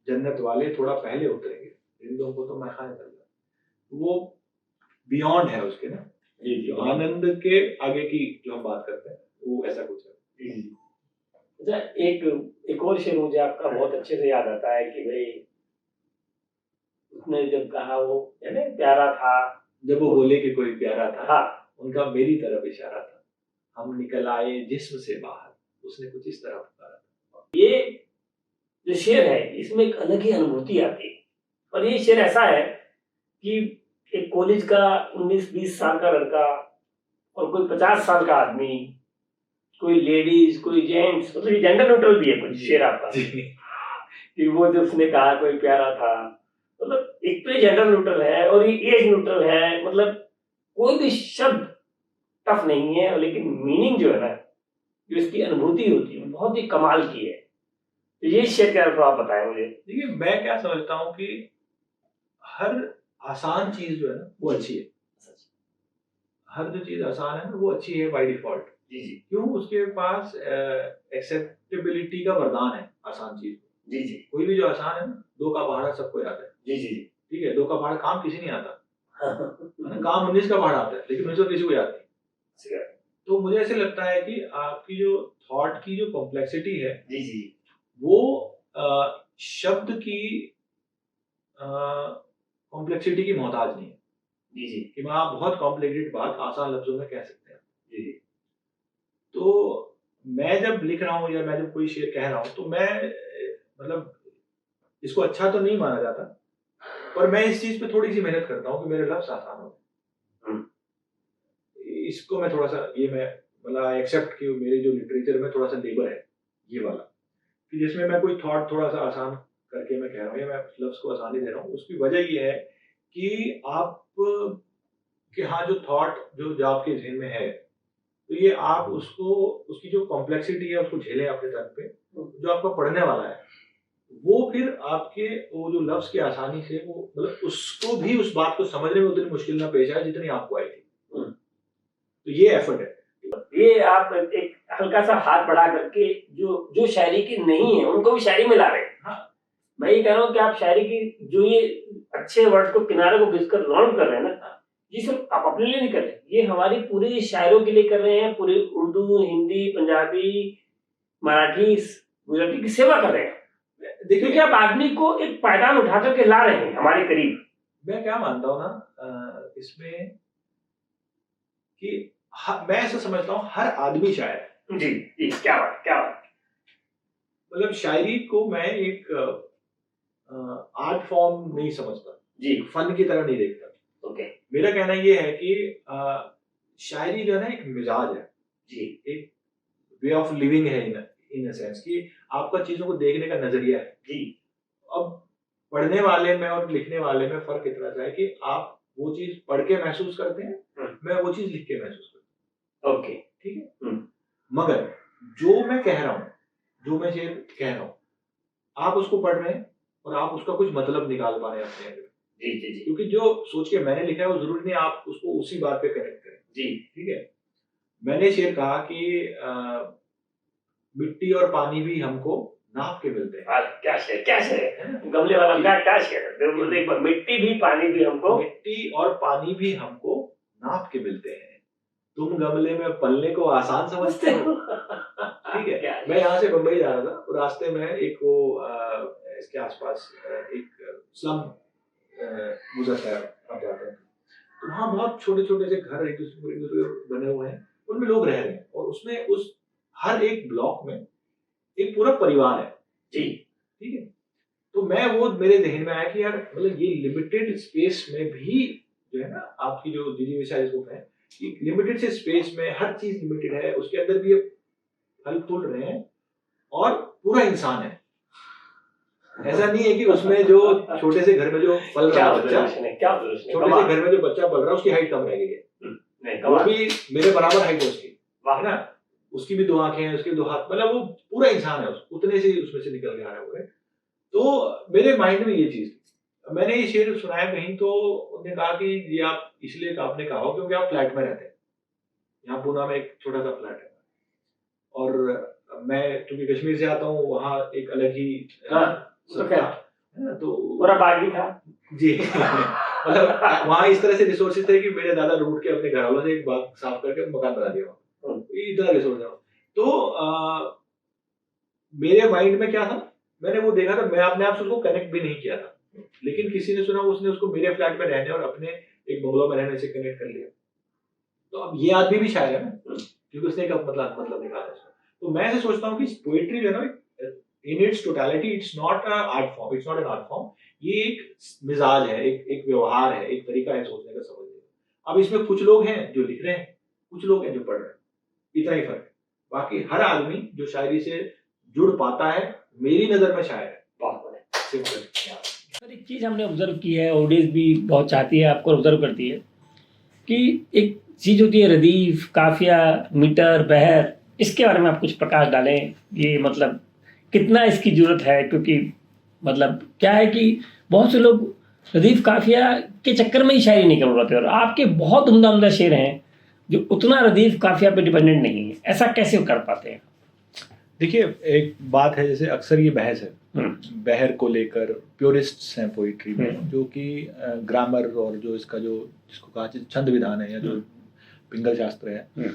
जन्नत वाले थोड़ा पहले उतरेंगे, जिन को तो मैं खाने तक जाऊँ, वो बियॉन्ड है उसके ना। जो आनंद के आगे की जो हम बात करते हैं वो ऐसा कुछ है। अच्छा, एक और शेर मुझे आपका बहुत अच्छे से याद आता है कि भाई उसने जब कहा वो है ना प्यारा था, जब वो बोले कि कोई प्यारा था, हाँ, उनका मेरी तरफ इशारा था, हम निकल आए जिस्म से बाहर, उसने कुछ इस तरह पुकारा था। ये जो शेर है इसमें एक अलग ही अनुभूति आती है। और ये शेर ऐसा है कि एक कॉलेज का 19-20 साल का लड़का और कोई 50 साल का आदमी, कोई लेडीज, कोई जेंट्स, मतलब ये जेंडर न्यूट्रल भी है कुछ शेर आपका कि वो जब उसने कहा कोई प्यारा था, मतलब एक तो ये जेंडर न्यूट्रल है और ये एज न्यूट्रल है, मतलब कोई भी शब्द टफ नहीं है, लेकिन मीनिंग जो है ना, जो इसकी अनुभूति होती है बहुत ही कमाल की है। तो ये शेर क्या आप बताएं मुझे। देखिए मैं क्या समझता हूँ कि हर आसान चीज जो है ना वो अच्छी है। हर जो चीज आसान है ना वो अच्छी है बाय डिफॉल्ट। जी जी। क्यों? उसके पास एक्सेप्टेबिलिटी का वरदान है आसान चीज। जी जी। कोई भी जो आसान है ना, 2 का पहाड़ा सबको आता है। जी जी। ठीक है, 2 का पहाड़ा काम किसी नहीं आता। काम 19 का पहाड़ा आता है, लेकिन 19 किसी को याद नहीं। तो मुझे ऐसे लगता है कि आपकी जो थॉट की जो कॉम्प्लेक्सिटी है जी जी वो शब्द की कॉम्प्लेक्सिटी की मोहताज नहीं है जी जी कि मैं आप बहुत कॉम्प्लिकेटेड बात आसान लफ्जों में कह सकते हैं। जी जी तो मैं जब लिख रहा हूँ या मैं जब कोई शेर कह रहा हूँ तो मैं मतलब इसको अच्छा तो नहीं माना जाता, पर मैं इस चीज पे थोड़ी सी मेहनत करता हूँ कि मेरे लफ्ज आसान हो। इसको मैं थोड़ा सा ये मैं मतलब आई एक्सेप्ट कि मेरे जो लिटरेचर में थोड़ा सा लेबर है ये वाला, कि जिसमें मैं कोई थॉट थोड़ा सा आसान करके मैं कह रहा हूँ या मैं लफ्ज को आसानी दे रहा हूँ। उसकी वजह ये है कि आप कि हाँ जो थॉट जो आपके जहन में है तो ये आप उसको उसकी जो कॉम्प्लेक्सिटी है उसको झेलें अपने तन पे। जो आपका पढ़ने वाला है वो फिर आपके वो जो लफ्ज की आसानी से वो मतलब उसको भी उस बात को समझने में उतनी मुश्किल ना पेश आए जितनी आपको आई थी। तो ये एफर्ट है। ये आप एक हल्का सा हाथ बढ़ा करके जो जो शायरी की नहीं है उनको भी शायरी में ला रहे हैं। हाँ। मैं ये कह रहा हूँ कि आप शायरी की जो ये अच्छे वर्ड को किनारे को घिसकर लॉन्च कर रहे हैं ना, ये सब आप अपने लिए नहीं कर रहे, ये हमारी पूरी शायरों के लिए कर रहे हैं। पूरी उर्दू, हिंदी, पंजाबी, मराठी, गुजराती की सेवा कर रहे हैं। देखिए कि आप आदमी को एक पायदान उठा करके ला रहे हैं हमारे करीब। मैं क्या मानता हूँ ना इसमें कि मैं ऐसा समझता हूँ हर आदमी शायर है। जी जी, क्या बात क्या बात। मतलब शायरी को मैं एक आर्ट फॉर्म नहीं समझता जी, फन की तरह नहीं देखता। ओके, मेरा कहना ये है कि शायरी जो है ना एक मिजाज है जी, एक वे ऑफ लिविंग है इन अ सेंस कि आपका चीजों को देखने का नजरिया है जी। अब पढ़ने वाले में और लिखने वाले में फर्क इतना सा है कि आप वो चीज पढ़ के महसूस करते हैं, मैं वो चीज लिख के महसूस करता हूँ। ओके, ठीक है। मगर जो मैं कह रहा हूँ जो मैं शेर कह रहा हूँ आप उसको पढ़ रहे हैं और आप उसका कुछ मतलब निकाल पा रहे हैं अपने अंदर। जी जी जी क्योंकि जो सोच के मैंने लिखा है वो जरूरी नहीं आप उसको उसी बात पे कनेक्ट करें। जी, ठीक है। मैंने शेर कहा कि मिट्टी और पानी भी हमको नाप के मिलते हैं। क्या शेर क्या शेर, गमले वाला क्या शेर है। एक बार मिट्टी भी पानी भी हमको, मिट्टी और पानी भी हमको नाप के मिलते हैं। तुम गमले में पलने को आसान समझते हो। ठीक है। मैं यहाँ से बंबई जा रहा था तो रास्ते में एक वो इसके आसपास एक स्लम गुजरता है आप जाते हैं तो वहाँ बहुत छोटे छोटे से घर एक दूसरे बने हुए हैं उनमें लोग रह रहे हैं और उसमें उस हर एक ब्लॉक में एक पूरा परिवार है। जी, ठीक है। तो मैं वो मेरे जहन में आया कि यार मतलब ये लिमिटेड स्पेस में भी जो है ना आपकी जो दीदी विशाल बुक है लिमिटेड से स्पेस में हर चीज लिमिटेड है उसके अंदर भी फल फूल रहे हैं और पूरा इंसान है। ऐसा नहीं है कि उसमें जो छोटे से घर में जो पल रहा है बच्चा छोटे से घर में जो बच्चा पल रहा है उसकी हाइट कम रह गई है वो भी मेरे बराबर हाइट है उसकी है ना उसकी भी 2 आंखें हैं उसके 2 हाथ मतलब वो पूरा इंसान है उतने से उसमें से निकल के आ रहा है। तो मेरे माइंड में ये चीज मैंने ये शेर सुनाया कहीं तो उन्होंने कहा कि ये आप इसलिए आपने कहा हो क्योंकि आप फ्लैट में रहते हैं। यहाँ पूना में एक छोटा सा फ्लैट है और मैं क्योंकि कश्मीर से आता हूँ वहाँ एक अलग ही तो पूरा बागी था जी मतलब वहाँ इस तरह से रिसोर्सेज थे कि मेरे दादा रूट के अपने घर वालों से एक बाग साफ करके मकान बना दिया इतना रिसोर्स है। तो मेरे माइंड में क्या था मैंने वो देखा था मैं अपने आप से उसको कनेक्ट भी नहीं किया था लेकिन किसी ने सुना उसने उसको मेरे फ्लैट में रहने और अपने एक बंगलो में रहने से कनेक्ट कर लिया। तो अब ये आदमी भी शायर है ना क्योंकि उसने एक मतलब निकाला है। तो मैं ऐसे सोचता हूँ कि पोएट्री जो है ना in its totality it's not a art form it's not an art form ये एक मिजाज है एक व्यवहार है एक तरीका है सोचने का समझने का। अब इसमें कुछ लोग हैं जो लिख रहे हैं कुछ लोग हैं जो पढ़ रहे हैं इतना ही फर्क है। बाकी हर आदमी जो शायरी से जुड़ पाता है मेरी नजर में शायर है। सर एक चीज हमने ऑब्जर्व की है ऑडियंस भी बहुत चाहती है आपको ऑब्जर्व करती है कि एक चीज होती है रदीफ काफिया मीटर बहर इसके बारे में आप कुछ प्रकाश डालें। ये मतलब कितना इसकी जरूरत है क्योंकि मतलब क्या है कि बहुत से लोग रदीफ काफिया के चक्कर में ही शायरी नहीं कर रहे और आपके बहुत उम्दा शेर हैं जो उतना रदीफ काफिया पे डिपेंडेंट नहीं है। ऐसा कैसे कर पाते हैं? देखिए एक बात है जैसे अक्सर ये बहस है बहर को लेकर प्योरिस्ट्स हैं पोइट्री में जो कि ग्रामर और जो इसका जो जिसको कहा छंद विधान है या जो पिंगल शास्त्र है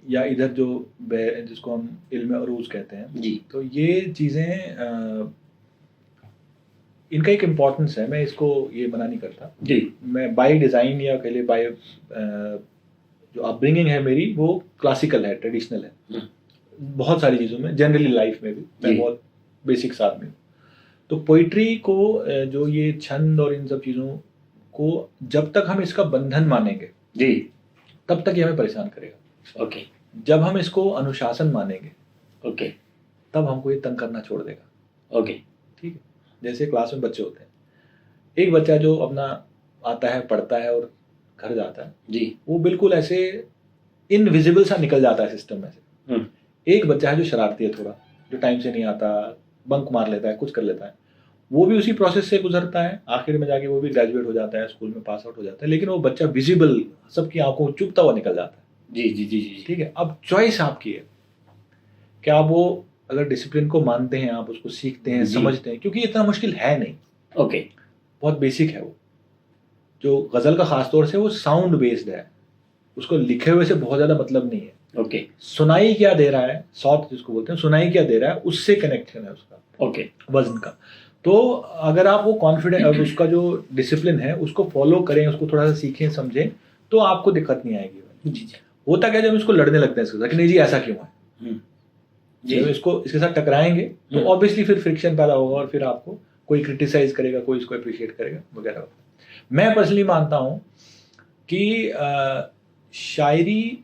या इधर जो जिसको हम इल्म अरूज कहते हैं जी तो ये चीज़ें इनका एक इम्पोर्टेंस है, मैं इसको ये मना नहीं करता। जी मैं बाय डिज़ाइन या कह लिए बाय जो अपब्रिंगिंग है मेरी वो क्लासिकल है, ट्रेडिशनल है बहुत सारी चीज़ों में, जनरली लाइफ में भी मैं जी। बहुत बेसिक्स आदमी हूँ। तो पोइट्री को जो ये छंद और इन सब चीज़ों को जब तक हम इसका बंधन मानेंगे जी तब तक ये हमें परेशान करेगा। ओके जब हम इसको अनुशासन मानेंगे ओके तब हमको ये तंग करना छोड़ देगा। ओके ठीक है, जैसे क्लास में बच्चे होते हैं, एक बच्चा जो अपना आता है, पढ़ता है और घर जाता है, जी वो बिल्कुल ऐसे इनविजिबल सा निकल जाता है सिस्टम में से। एक बच्चा है जो शरारती है थोड़ा, जो टाइम से नहीं आता, बंक मार लेता है, कुछ कर लेता है, वो भी उसी प्रोसेस से गुजरता है, आखिर में जाके वो भी ग्रेजुएट हो जाता है, स्कूल में पास आउट हो जाता है, लेकिन वो बच्चा विजिबल सबकी आंखों में चुभता हुआ निकल जाता है। जी जी जी जी ठीक है, अब चॉइस आपकी है कि आप वो अगर डिसिप्लिन को मानते हैं, आप उसको सीखते हैं, जी। समझते हैं, क्योंकि इतना मुश्किल है नहीं, ओके बहुत बेसिक है वो। जो गज़ल का खास तौर से वो साउंड बेस्ड है, उसको लिखे हुए से बहुत ज़्यादा मतलब नहीं है। ओके सुनाई क्या दे रहा है, सौत जिसको बोलते हैं, सुनाई क्या दे रहा है, उससे कनेक्शन है उसका, ओके वजन का। तो अगर आप वो कॉन्फिडेंस, उसका जो डिसिप्लिन है उसको फॉलो करें, उसको थोड़ा सा सीखें, समझें, तो आपको दिक्कत नहीं आएगी। जी जी होता क्या, जब इसको लड़ने लगते हैं इसके साथ कि नहीं जी ऐसा क्यों है, जी जब इसको इसके साथ टकराएंगे तो ऑब्वियसली फिर फ्रिक्शन पैदा होगा और फिर आपको कोई क्रिटिसाइज करेगा, कोई इसको अप्रिशिएट करेगा वगैरह। मैं पर्सनली मानता हूँ कि शायरी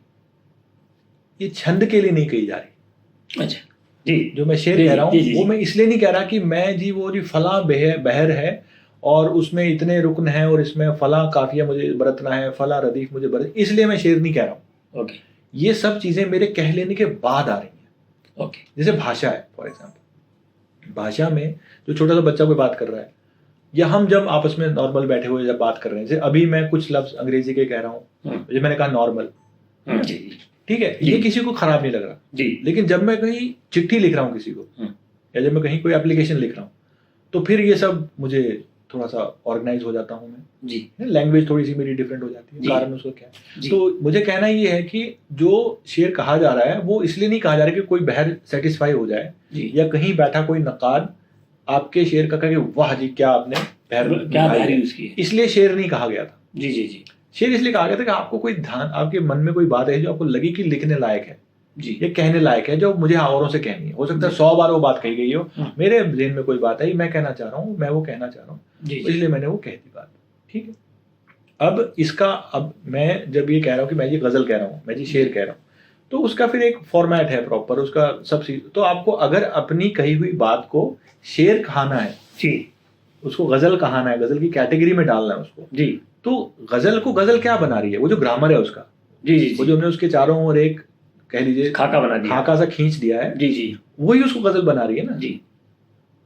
ये छंद के लिए नहीं कही जा रही। अच्छा जी जो मैं शेर जी, कह रहा हूँ जी, जी, वो जी। मैं इसलिए नहीं कह रहा कि मैं जी वो जी फला बहर है और उसमें इतने रुकन हैं और इसमें फला काफिया मुझे बरतना है, फला रदीफ मुझे बरत, इसलिए मैं शेर नहीं कह रहा हूँ। ओके ये सब चीजें मेरे कह लेने के बाद आ रही हैं। ओके जैसे भाषा है, फॉर एग्जाम्पल, भाषा में जो छोटा सा बच्चा कोई बात कर रहा है, या हम जब आपस में नॉर्मल बैठे हुए जब बात कर रहे हैं, जैसे अभी मैं कुछ लफ्ज अंग्रेजी के कह रहा हूँ, जैसे मैंने कहा नॉर्मल, जी जी ठीक है, जी। ये किसी को खराब नहीं लग रहा, जी लेकिन जब मैं कहीं चिट्ठी लिख रहा हूँ किसी को, या जब मैं कहीं कोई एप्लीकेशन लिख रहा हूँ, तो फिर ये सब मुझे थोड़ा सा ऑर्गेनाइज हो जाता हूँ मैं जी लैंग्वेज थोड़ी सी मेरी डिफरेंट हो जाती है, जी। कारण उसका क्या है। जी। तो मुझे कहना ये है कि जो शेर कहा जा रहा है वो इसलिए नहीं कहा जा रहा कि कोई बहर सेटिस्फाई हो जाए, जी या कहीं बैठा कोई नकाद आपके शेर का कहे वाह जी क्या आपने बहर क्या दिखाई बहरी है। उसकी है। इसलिए शेर नहीं कहा गया था। जी जी जी शेर इसलिए कहा गया था कि आपको कोई ध्यान, आपके मन में कोई बात है जो आपको लगी कि लिखने लायक है, जी ये कहने लायक है, जो मुझे औरों से कहनी है। हो सकता है 100 बार वो बात कही गई हो, मेरे ज़हन में कोई बात आई, मैं कहना चाह रहा हूँ, मैं वो कहना चाह रहा हूँ, जी इसलिए मैंने वो कह दी बात। ठीक है, अब इसका, अब मैं जब ये कह रहा हूँ कि मैं ये गज़ल कह रहा हूँ, मैं जी शेर कह रहा हूँ, तो उसका फिर एक फॉर्मेट है प्रॉपर, उसका सब चीज। तो आपको अगर अपनी कही हुई बात को शेर कहाना है, जी उसको गज़ल कहाना है, गज़ल की कैटेगरी में डालना है उसको, जी तो गज़ल को गज़ल क्या बना रही है, वो जो ग्रामर है उसका, जी जी वो जो हमने उसके चारों ओर एक कह लीजिए खाका बना दिया। खाका सा खींच दिया है, जी जी वही उसको गज़ल बना रही है ना। जी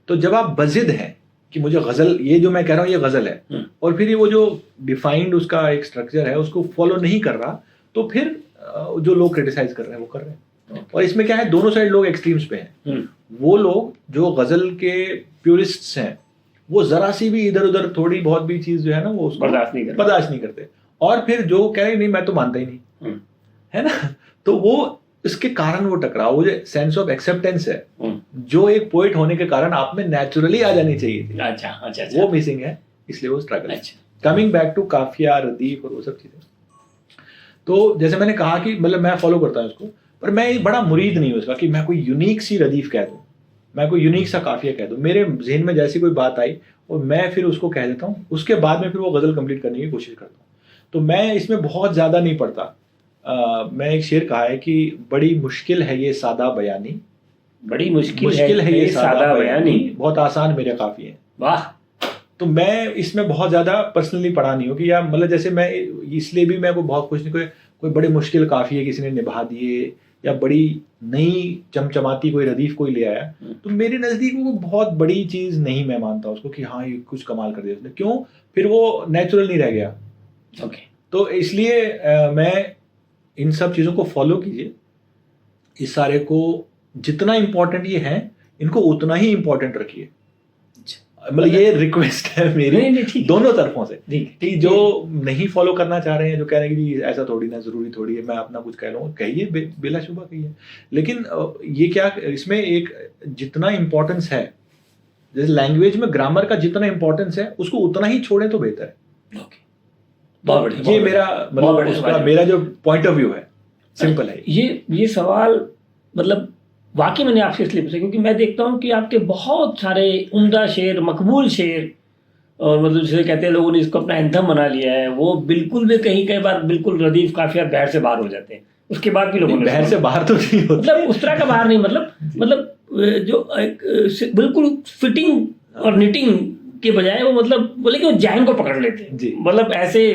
तो जब आप बजिद हैं कि मुझे गज़ल, ये जो मैं कह रहा हूँ ये गज़ल है, और फिर ये वो जो डिफाइंड उसका एक स्ट्रक्चर है उसको फॉलो नहीं कर रहा, तो फिर जो लोग क्रिटिसाइज कर रहे हैं वो कर रहे हैं। और इसमें क्या है, दोनों साइड लोग एक्सट्रीम्स पे हैं। वो लोग जो गज़ल के प्यूरिस्ट्स हैं वो जरा सी भी इधर उधर थोड़ी बहुत भी चीज जो है ना वो उसको बर्दाश्त नहीं करते, और फिर जो कह रहे नहीं मैं तो मानता ही नहीं, है ना, तो वो इसके कारण वो टकराव, वो जो सेंस ऑफ एक्सेप्टेंस है जो एक पोइट होने के कारण आप में नेचुरली आ जानी चाहिए थी, अच्छा वो मिसिंग है, इसलिए वो स्ट्रगल। कमिंग बैक टू काफिया, रदीफ और वो सब चीजें, तो जैसे मैंने कहा कि मतलब मैं फॉलो करता हूँ उसको, पर मैं बड़ा मुरीद नहीं हूँ उसका कि मैं कोई यूनिक सी रदीफ कह दूँ, मैं कोई यूनिक सा काफिया कह दूँ। मेरे जहन में जैसी कोई बात आई और मैं फिर उसको कह देता हूँ, उसके बाद में फिर वो गज़ल कंप्लीट करने की कोशिश करता हूँ। तो मैं इसमें बहुत ज़्यादा नहीं पढ़ता। मैं एक शेर कहा है कि बड़ी मुश्किल है ये सादा बयानी, बड़ी मुश्किल है ये सादा बयानी, बहुत आसान मेरे काफिये हैं। वाह। तो मैं इसमें बहुत ज़्यादा पर्सनली पढ़ा नहीं हो कि यार मतलब जैसे मैं इसलिए भी मैं को बहुत खुश नहीं, कोई बड़े मुश्किल काफिये किसी ने निभा दिए या बड़ी नई चमचमाती कोई रदीफ कोई ले आया, तो मेरे नज़दीक वो बहुत बड़ी चीज़ नहीं मैं मानता उसको कि हाँ ये कुछ कमाल कर दिया उसने, क्यों, फिर वो नेचुरल नहीं रह गया। ओके। तो इसलिए मैं इन सब चीज़ों को फॉलो कीजिए, इस सारे को जितना इम्पोर्टेंट ये है इनको उतना ही इम्पोर्टेंट रखिए। मतलब ये रिक्वेस्ट है मेरी नहीं, ठीक, दोनों तरफों से ठीक, कि जो नहीं फॉलो करना चाह रहे हैं, जो कह रहे हैं कि जी ऐसा थोड़ी ना, जरूरी थोड़ी है मैं अपना कुछ कह लूँ, कहिए बिला शुबा कहिए, लेकिन ये क्या इसमें एक जितना इम्पोर्टेंस है, जैसे लैंग्वेज में ग्रामर का जितना इम्पोर्टेंस है उसको उतना ही छोड़े तो बेहतर है। बहुत बढ़िया, ये मेरा मतलब उसका मेरा जो पॉइंट ऑफ व्यू है, सिंपल है। ये सवाल मतलब वाकई मैंने आपसे इसलिए पूछा क्योंकि मैं देखता हूँ कि आपके बहुत सारे उम्दा शेर, मकबूल शेर, और मतलब जिसे कहते हैं लोगों ने इसको अपना एंथम बना लिया है, वो बिल्कुल भी कई बार बिल्कुल रदीफ काफिया बहर से बाहर हो जाते हैं, उसके बाद भी लोगों ने बहर से बाहर तो नहीं होते, मतलब उस तरह का बाहर नहीं, मतलब जो एक बिल्कुल फिटिंग और निटिंग के बजाय वो मतलब बोले कि वो जैन को पकड़ लेते हैं, मतलब ऐसे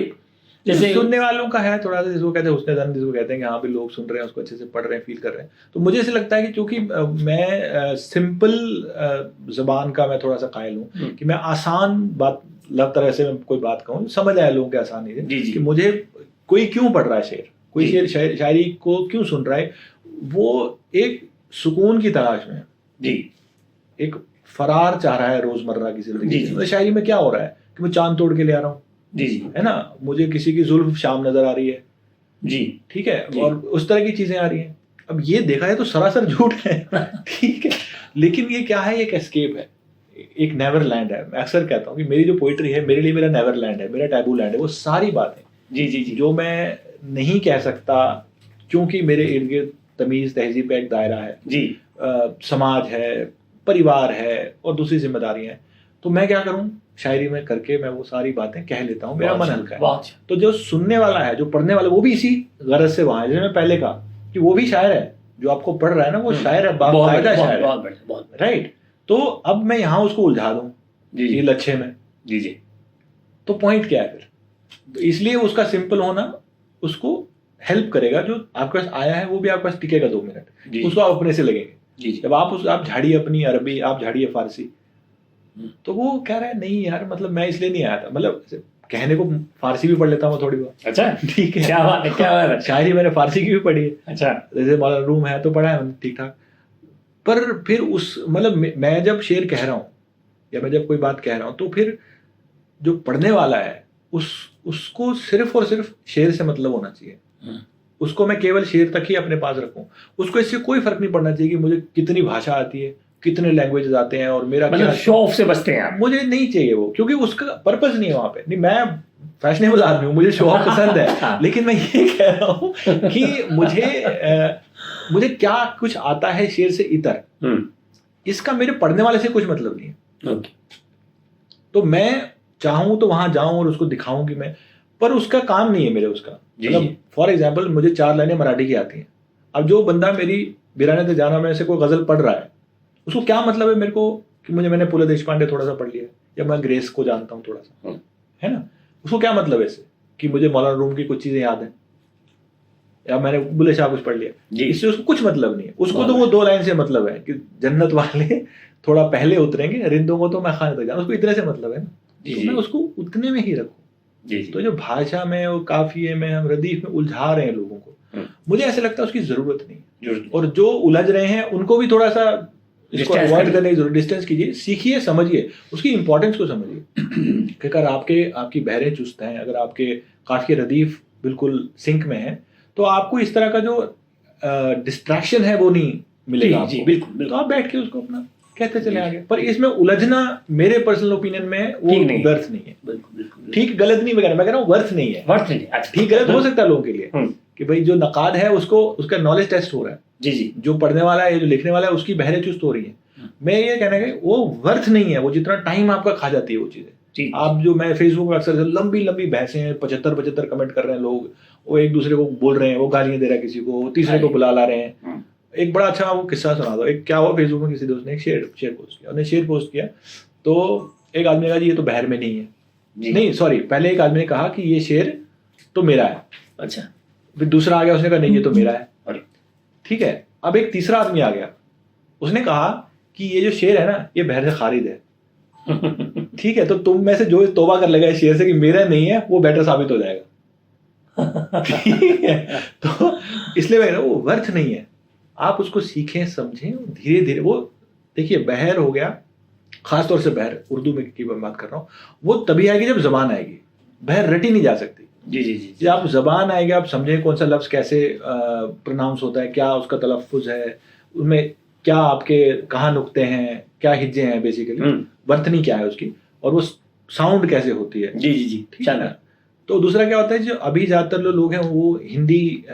जैसे सुनने वालों का है थोड़ा सा, जिसको कहते हैं उसने जान, जिसको कहते हैं कि हाँ भी लोग सुन रहे हैं, उसको अच्छे से पढ़ रहे हैं, फील कर रहे हैं। तो मुझे ऐसे लगता है कि क्योंकि मैं सिंपल जबान का मैं थोड़ा सा कायल हूँ कि मैं आसान बात तरह से मैं कोई बात कहूँ समझ आए लोगों के आसानी से, कि मुझे कोई क्यों पढ़ रहा है शेर, कोई शेर शायरी को क्यों सुन रहा है, वो एक सुकून की तलाश में जी, एक फरार चाह रहा है रोजमर्रा की जिंदगी। शायरी में क्या हो रहा है कि मैं चांद तोड़ के ले आ रहा हूँ जी, है ना, मुझे किसी की जुल्फ शाम नजर आ रही है जी, ठीक है, और उस तरह की चीजें आ रही हैं। अब ये देखा है तो सरासर झूठ है ठीक है, लेकिन ये क्या है, एक एस्केप है, एक नेवरलैंड है। मैं अक्सर कहता हूँ कि मेरी जो पोइट्री है मेरे लिए मेरा नेवरलैंड है, मेरा टैबू लैंड है। वो सारी बातें जी जी जी जो मैं नहीं कह सकता क्योंकि मेरे इर्द गिर्द तमीज तहजीब का एक दायरा है जी, समाज है, परिवार है और दूसरी जिम्मेदारियां हैं, तो मैं क्या करूं, शायरी में करके मैं वो सारी बातें कह लेता हूँ, मेरा मन हल्का है। तो जो सुनने वाला है, जो पढ़ने वाला, वो भी इसी गरज से वहां है। जैसे मैं पहले कहा कि वो भी शायर है, जो आपको पढ़ रहा है ना वो शायर है, बाकायदा शायर है, राइट। तो अब मैं यहाँ उसको उलझा दूं ये लच्छे में जी जी, तो पॉइंट क्या है फिर? तो इसलिए उसका सिंपल होना उसको हेल्प करेगा। जो आपके पास आया है वो भी आपके पास टिकेगा 2 मिनट, उसको आप अपने से लगेंगे। जब आप झाड़िए अपनी अरबी, आप झाड़िए फारसी, तो वो कह रहा है नहीं यार, मतलब मैं इसलिए नहीं आया था, मतलब कहने को फारसी भी पढ़ लेता हूँ थोड़ी बहुत। अच्छा ठीक है, क्या बात है, क्या बात है। शायरी मैंने फारसी की भी पढ़ी है। अच्छा, जैसे मौलाना रूम है तो पढ़ा है ठीक ठाक। पर फिर उस मतलब मैं जब शेर कह रहा हूँ या मैं जब कोई बात कह रहा हूँ, तो फिर जो पढ़ने वाला है उसको सिर्फ और सिर्फ शेर से मतलब होना चाहिए। उसको मैं केवल शेर तक ही अपने पास रखूं, उसको इससे कोई फर्क नहीं पड़ना चाहिए कि मुझे कितनी भाषा आती है, कितने लैंग्वेजेस आते हैं और मेरा मतलब शो ऑफ से बचते हैं आप। मुझे नहीं चाहिए वो, क्योंकि उसका पर्पस नहीं है वहां पे। नहीं, मैं फैशनेबल आदमी हूँ, मुझे शो ऑफ पसंद है लेकिन मैं ये कह रहा हूँ कि मुझे क्या कुछ आता है शेर से इतर, इसका मेरे पढ़ने वाले से कुछ मतलब नहीं है। तो मैं चाहूं तो वहां जाऊं और उसको दिखाऊं कि मैं, पर उसका काम नहीं है मेरे उसका। मतलब फॉर एग्जाम्पल मुझे 4 लाइनें मराठी की आती हैं। अब जो बंदा मेरी बिराने ते जाना में से कोई गजल पढ़ रहा है, उसको क्या मतलब है मेरे को कि मैंने पुले देशपांडे थोड़ा सा पढ़ लिया या मैं ग्रेस को जानता हूँ थोड़ा सा, है ना, उसको क्या मतलब है इससे कि मुझे मौलाना रूम की कुछ चीजें याद है या मैंने बुल्ले शाह कुछ पढ़ लिया, इससे उसको कुछ मतलब नहीं है। उसको तो वो 2 लाइन से मतलब है कि जन्नत वाले थोड़ा पहले उतरेंगे, रिंदों को तो मैं खाने तक जाऊँ, उसको इतने से मतलब है ना, तो मैं उसको उतने में ही रखूँ। तो जो भाषा में और काफिये में हम रदीफ में उलझा रहे हैं लोगों को, मुझे ऐसे लगता है उसकी जरूरत नहीं। और जो उलझ रहे हैं उनको भी थोड़ा सा इसको अवॉइड करने की जरूरत, डिस्टेंस कीजिए, सीखिए, समझिए, उसकी इंपॉर्टेंस को समझिए कि अगर आपकी बहरें चुस्त हैं, अगर आपके काफिये रदीफ बिल्कुल सिंक में है, तो आपको इस तरह का जो डिस्ट्रैक्शन है वो नहीं मिलेगा। जी, बिल्कुल। तो आप बैठ के उसको अपना कहते चले आगे। पर इसमें उलझना मेरे पर्सनल ओपिनियन में वो वर्थ नहीं है। बिल्कुल ठीक गलत नहीं वगैरह, मैं कह रहा हूँ वर्थ नहीं है। वर्थ नहीं, ठीक गलत हो सकता है लोगों के लिए कि भाई जो नकाद है उसका नॉलेज टेस्ट हो रहा है, जी जी, जो पढ़ने वाला है, जो लिखने वाला है, उसकी बहरें चुस्त हो रही है। मैं ये कहना है वो वर्थ नहीं है, वो जितना टाइम आपका खा जाती है वो चीजें। आप जो मैं फेसबुक पर अक्सर लंबी लंबी बहसें, 75 कमेंट कर रहे हैं लोग, वो एक दूसरे को बोल रहे हैं, वो गालियां दे रहा है किसी को, तीसरे को बुला ला रहे हैं। एक बड़ा अच्छा वो किस्सा सुना दो। एक क्या हुआ, फेसबुक में किसी दोस्त ने एक शेर पोस्ट किया, उन्होंने शेर पोस्ट किया तो एक आदमी ने कहा जी ये तो बहर में नहीं है, नहीं सॉरी, पहले एक आदमी ने कहा कि ये शेर तो मेरा है। अच्छा, फिर दूसरा आ गया, उसने कहा नहीं ये तो मेरा है। ठीक है, अब एक तीसरा आदमी आ गया, उसने कहा कि ये जो शेर है ना ये बहर से खारिज है। ठीक है, तो तुम में से जो तौबा कर लेगा इस शेर से कि मेरा नहीं है, वो बेटर साबित हो जाएगा। ठीक है, तो इसलिए वो वर्थ नहीं है। आप उसको सीखें, समझें, धीरे धीरे वो देखिए, बहर हो गया, खासतौर से बहर, उर्दू में की बात कर रहा हूँ, वो तभी आएगी जब जबान आएगी। बहर रटी नहीं जा सकती। जी जी जी। जब आप जबान आएगी, आप समझें कौन सा लफ्ज़ कैसे प्रोनाउंस होता है, क्या उसका तलफ़ुज़ है, उसमें क्या आपके कहाँ नुक्ते हैं, क्या हिज्जे हैं, बेसिकली वर्तनी क्या है उसकी, और वो साउंड कैसे होती है। जी जी जी, ठीक है ना। तो दूसरा क्या होता है, जो अभी ज़्यादातर लोग हैं वो हिंदी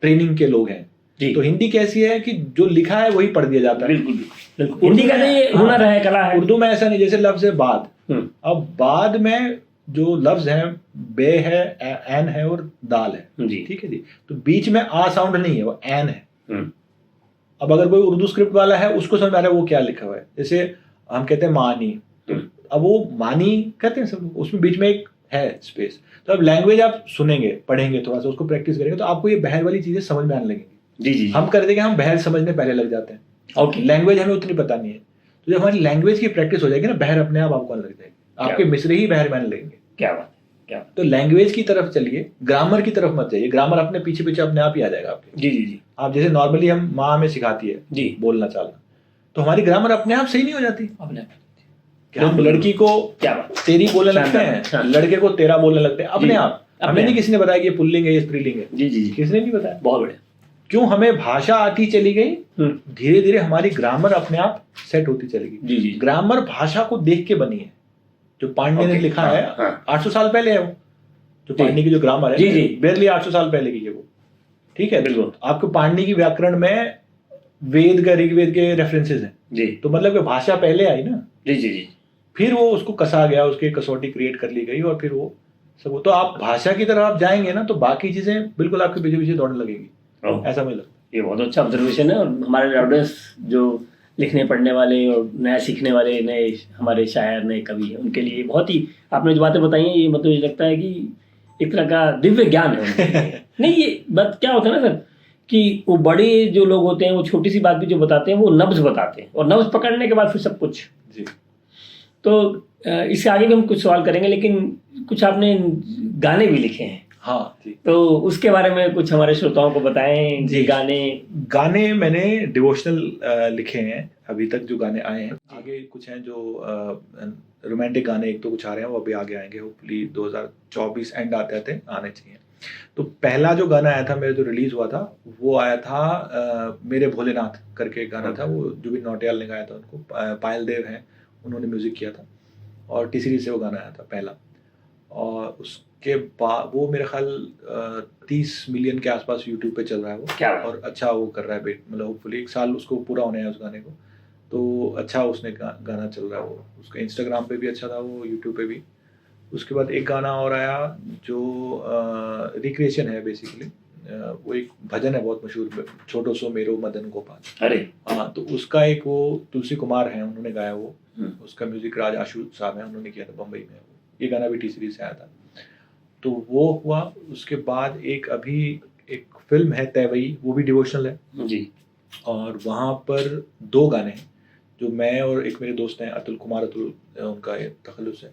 ट्रेनिंग के लोग हैं, तो हिंदी कैसी है कि जो लिखा है वही पढ़ दिया जाता है। बिल्कुल, हिंदी का नहीं हुनर है, कला है। उर्दू में ऐसा नहीं, जैसे लफ्ज़ है बाद, अब बाद में जो लफ्ज़ है बे है, एन है और दाल है, ठीक है जी, तो बीच में आ साउंड नहीं है, वो एन है। अब अगर कोई उर्दू स्क्रिप्ट वाला है, उसको समझ आ रहा है वो क्या लिखा हुआ है, जैसे हम कहते हैं मानी, तो अब वो मानी कहते हैं सब, उसमें बीच में एक है स्पेस। तो अब लैंग्वेज आप सुनेंगे, पढ़ेंगे, थोड़ा सा उसको प्रैक्टिस करेंगे, तो आपको ये बहर वाली चीज़ें समझ में आने लगेंगी। जी जी। हम कर देंगे, हम बहर समझने पहले लग जाते हैं, ओके, लैंग्वेज हमें उतनी पता नहीं है। तो जब हमारी लैंग्वेज की प्रैक्टिस हो जाएगी ना, बहर अपने आप आपको आने लग जाएगी, आपके मिसरे ही बहर में आने लगेंगे। क्या बात, क्या। तो लैंग्वेज की तरफ चलिए, ग्रामर की तरफ मत जाइए, ग्रामर अपने पीछे पीछे अपने आप ही आ जाएगा आपके। जी जी जी। आप जैसे नॉर्मली हम माँ हमें सिखाती है जी बोलना चालना, तो हमारी ग्रामर अपने आप सही नहीं हो जाती। क्या हम लड़की को क्या तेरी बोलने लगते हैं, लड़के को तेरा बोलने लगते हैं अपने आप। हमें नहीं किसी ने बताया कि ये पुल्लिंग है, ये स्त्रीलिंग है। जी जी, किसने नहीं बताया। बहुत बढ़िया। क्यों, हमें भाषा आती चली गई, धीरे धीरे हमारी ग्रामर अपने आप सेट होती चलेगी। जी जी। ग्रामर भाषा को देख के बनी है, जो पाणिनि ने लिखा है 800 साल पहले है वो, जो पाणिनि की जो ग्रामर है बेरली 800 साल पहले की है वो, ठीक है। बिल्कुल। आपको पाणिनि की व्याकरण में वेद का, ऋग्वेद के रेफरेंसेस हैं जी, तो मतलब कि भाषा पहले आई ना। जी जी जी। फिर वो उसको कसा गया, उसकी कसौटी क्रिएट कर ली गई, और फिर वो सब। तो आप भाषा की तरफ आप जाएंगे ना, तो बाकी चीजें बिल्कुल आपके पीछे पीछे दौड़ने लगेंगी, ऐसा मुझे लगता है। ये बहुत अच्छा ऑब्जर्वेशन है। और हमारे ऑडियंस जो लिखने पढ़ने वाले और नया सीखने वाले नए हमारे शायर, नए कवि हैं, उनके लिए बहुत ही आपने जो बातें बताई हैं, ये मतलब मुझे लगता है कि एक तरह का दिव्य ज्ञान है उनके लिए। नहीं, ये बात क्या होता है ना सर, कि वो बड़े जो लोग होते हैं वो छोटी सी बात भी जो बताते हैं वो नब्ज बताते हैं, और नब्ज पकड़ने के बाद फिर सब कुछ जी। तो इससे आगे भी हम कुछ सवाल करेंगे, लेकिन कुछ आपने गाने भी लिखे हैं। हाँ जी। तो उसके बारे में कुछ हमारे श्रोताओं को बताएं जी। गाने मैंने डिवोशनल लिखे हैं अभी तक, जो गाने आए हैं। आगे कुछ हैं जो रोमांटिक गाने, एक तो कुछ आ रहे हैं, वो अभी आगे आएंगे, होपफुली 2024 एंड आते आने चाहिए। तो पहला जो गाना आया था मेरे, जो रिलीज हुआ था, वो आया था मेरे भोलेनाथ करके गाना था, वो जुबिन नौटियाल ने गाया था, उनको पायल देव हैं, उन्होंने म्यूजिक किया था, और टी सीरीज से वो गाना आया था पहला। और उसके बाद वो मेरे ख्याल 30 मिलियन के आसपास यूट्यूब पे चल रहा है वो, क्या और अच्छा वो कर रहा है, मतलब होपफुली 1 साल उसको पूरा होने है उस गाने को, तो अच्छा उसने गाना चल रहा है वो, उसका इंस्टाग्राम पे भी अच्छा था वो, यूट्यूब पे भी। उसके बाद एक गाना और आया जो रिक्रिएशन है बेसिकली, वो एक भजन है बहुत मशहूर, छोटो सो मेरो मदन गोपाल। अरे हाँ, तो उसका एक वो तुलसी कुमार है, उन्होंने गाया वो, उसका म्यूजिक राज आशु साहब है, उन्होंने किया था बम्बई में। ये गाना भी टी सीरीज से आया था, तो वो हुआ। उसके बाद एक अभी एक फिल्म है तैवई, वो भी डिवोशनल है जी, और वहाँ पर 2 गाने हैं जो मैं और एक मेरे दोस्त हैं अतुल कुमार, अतुल उनका तखल्लुस है,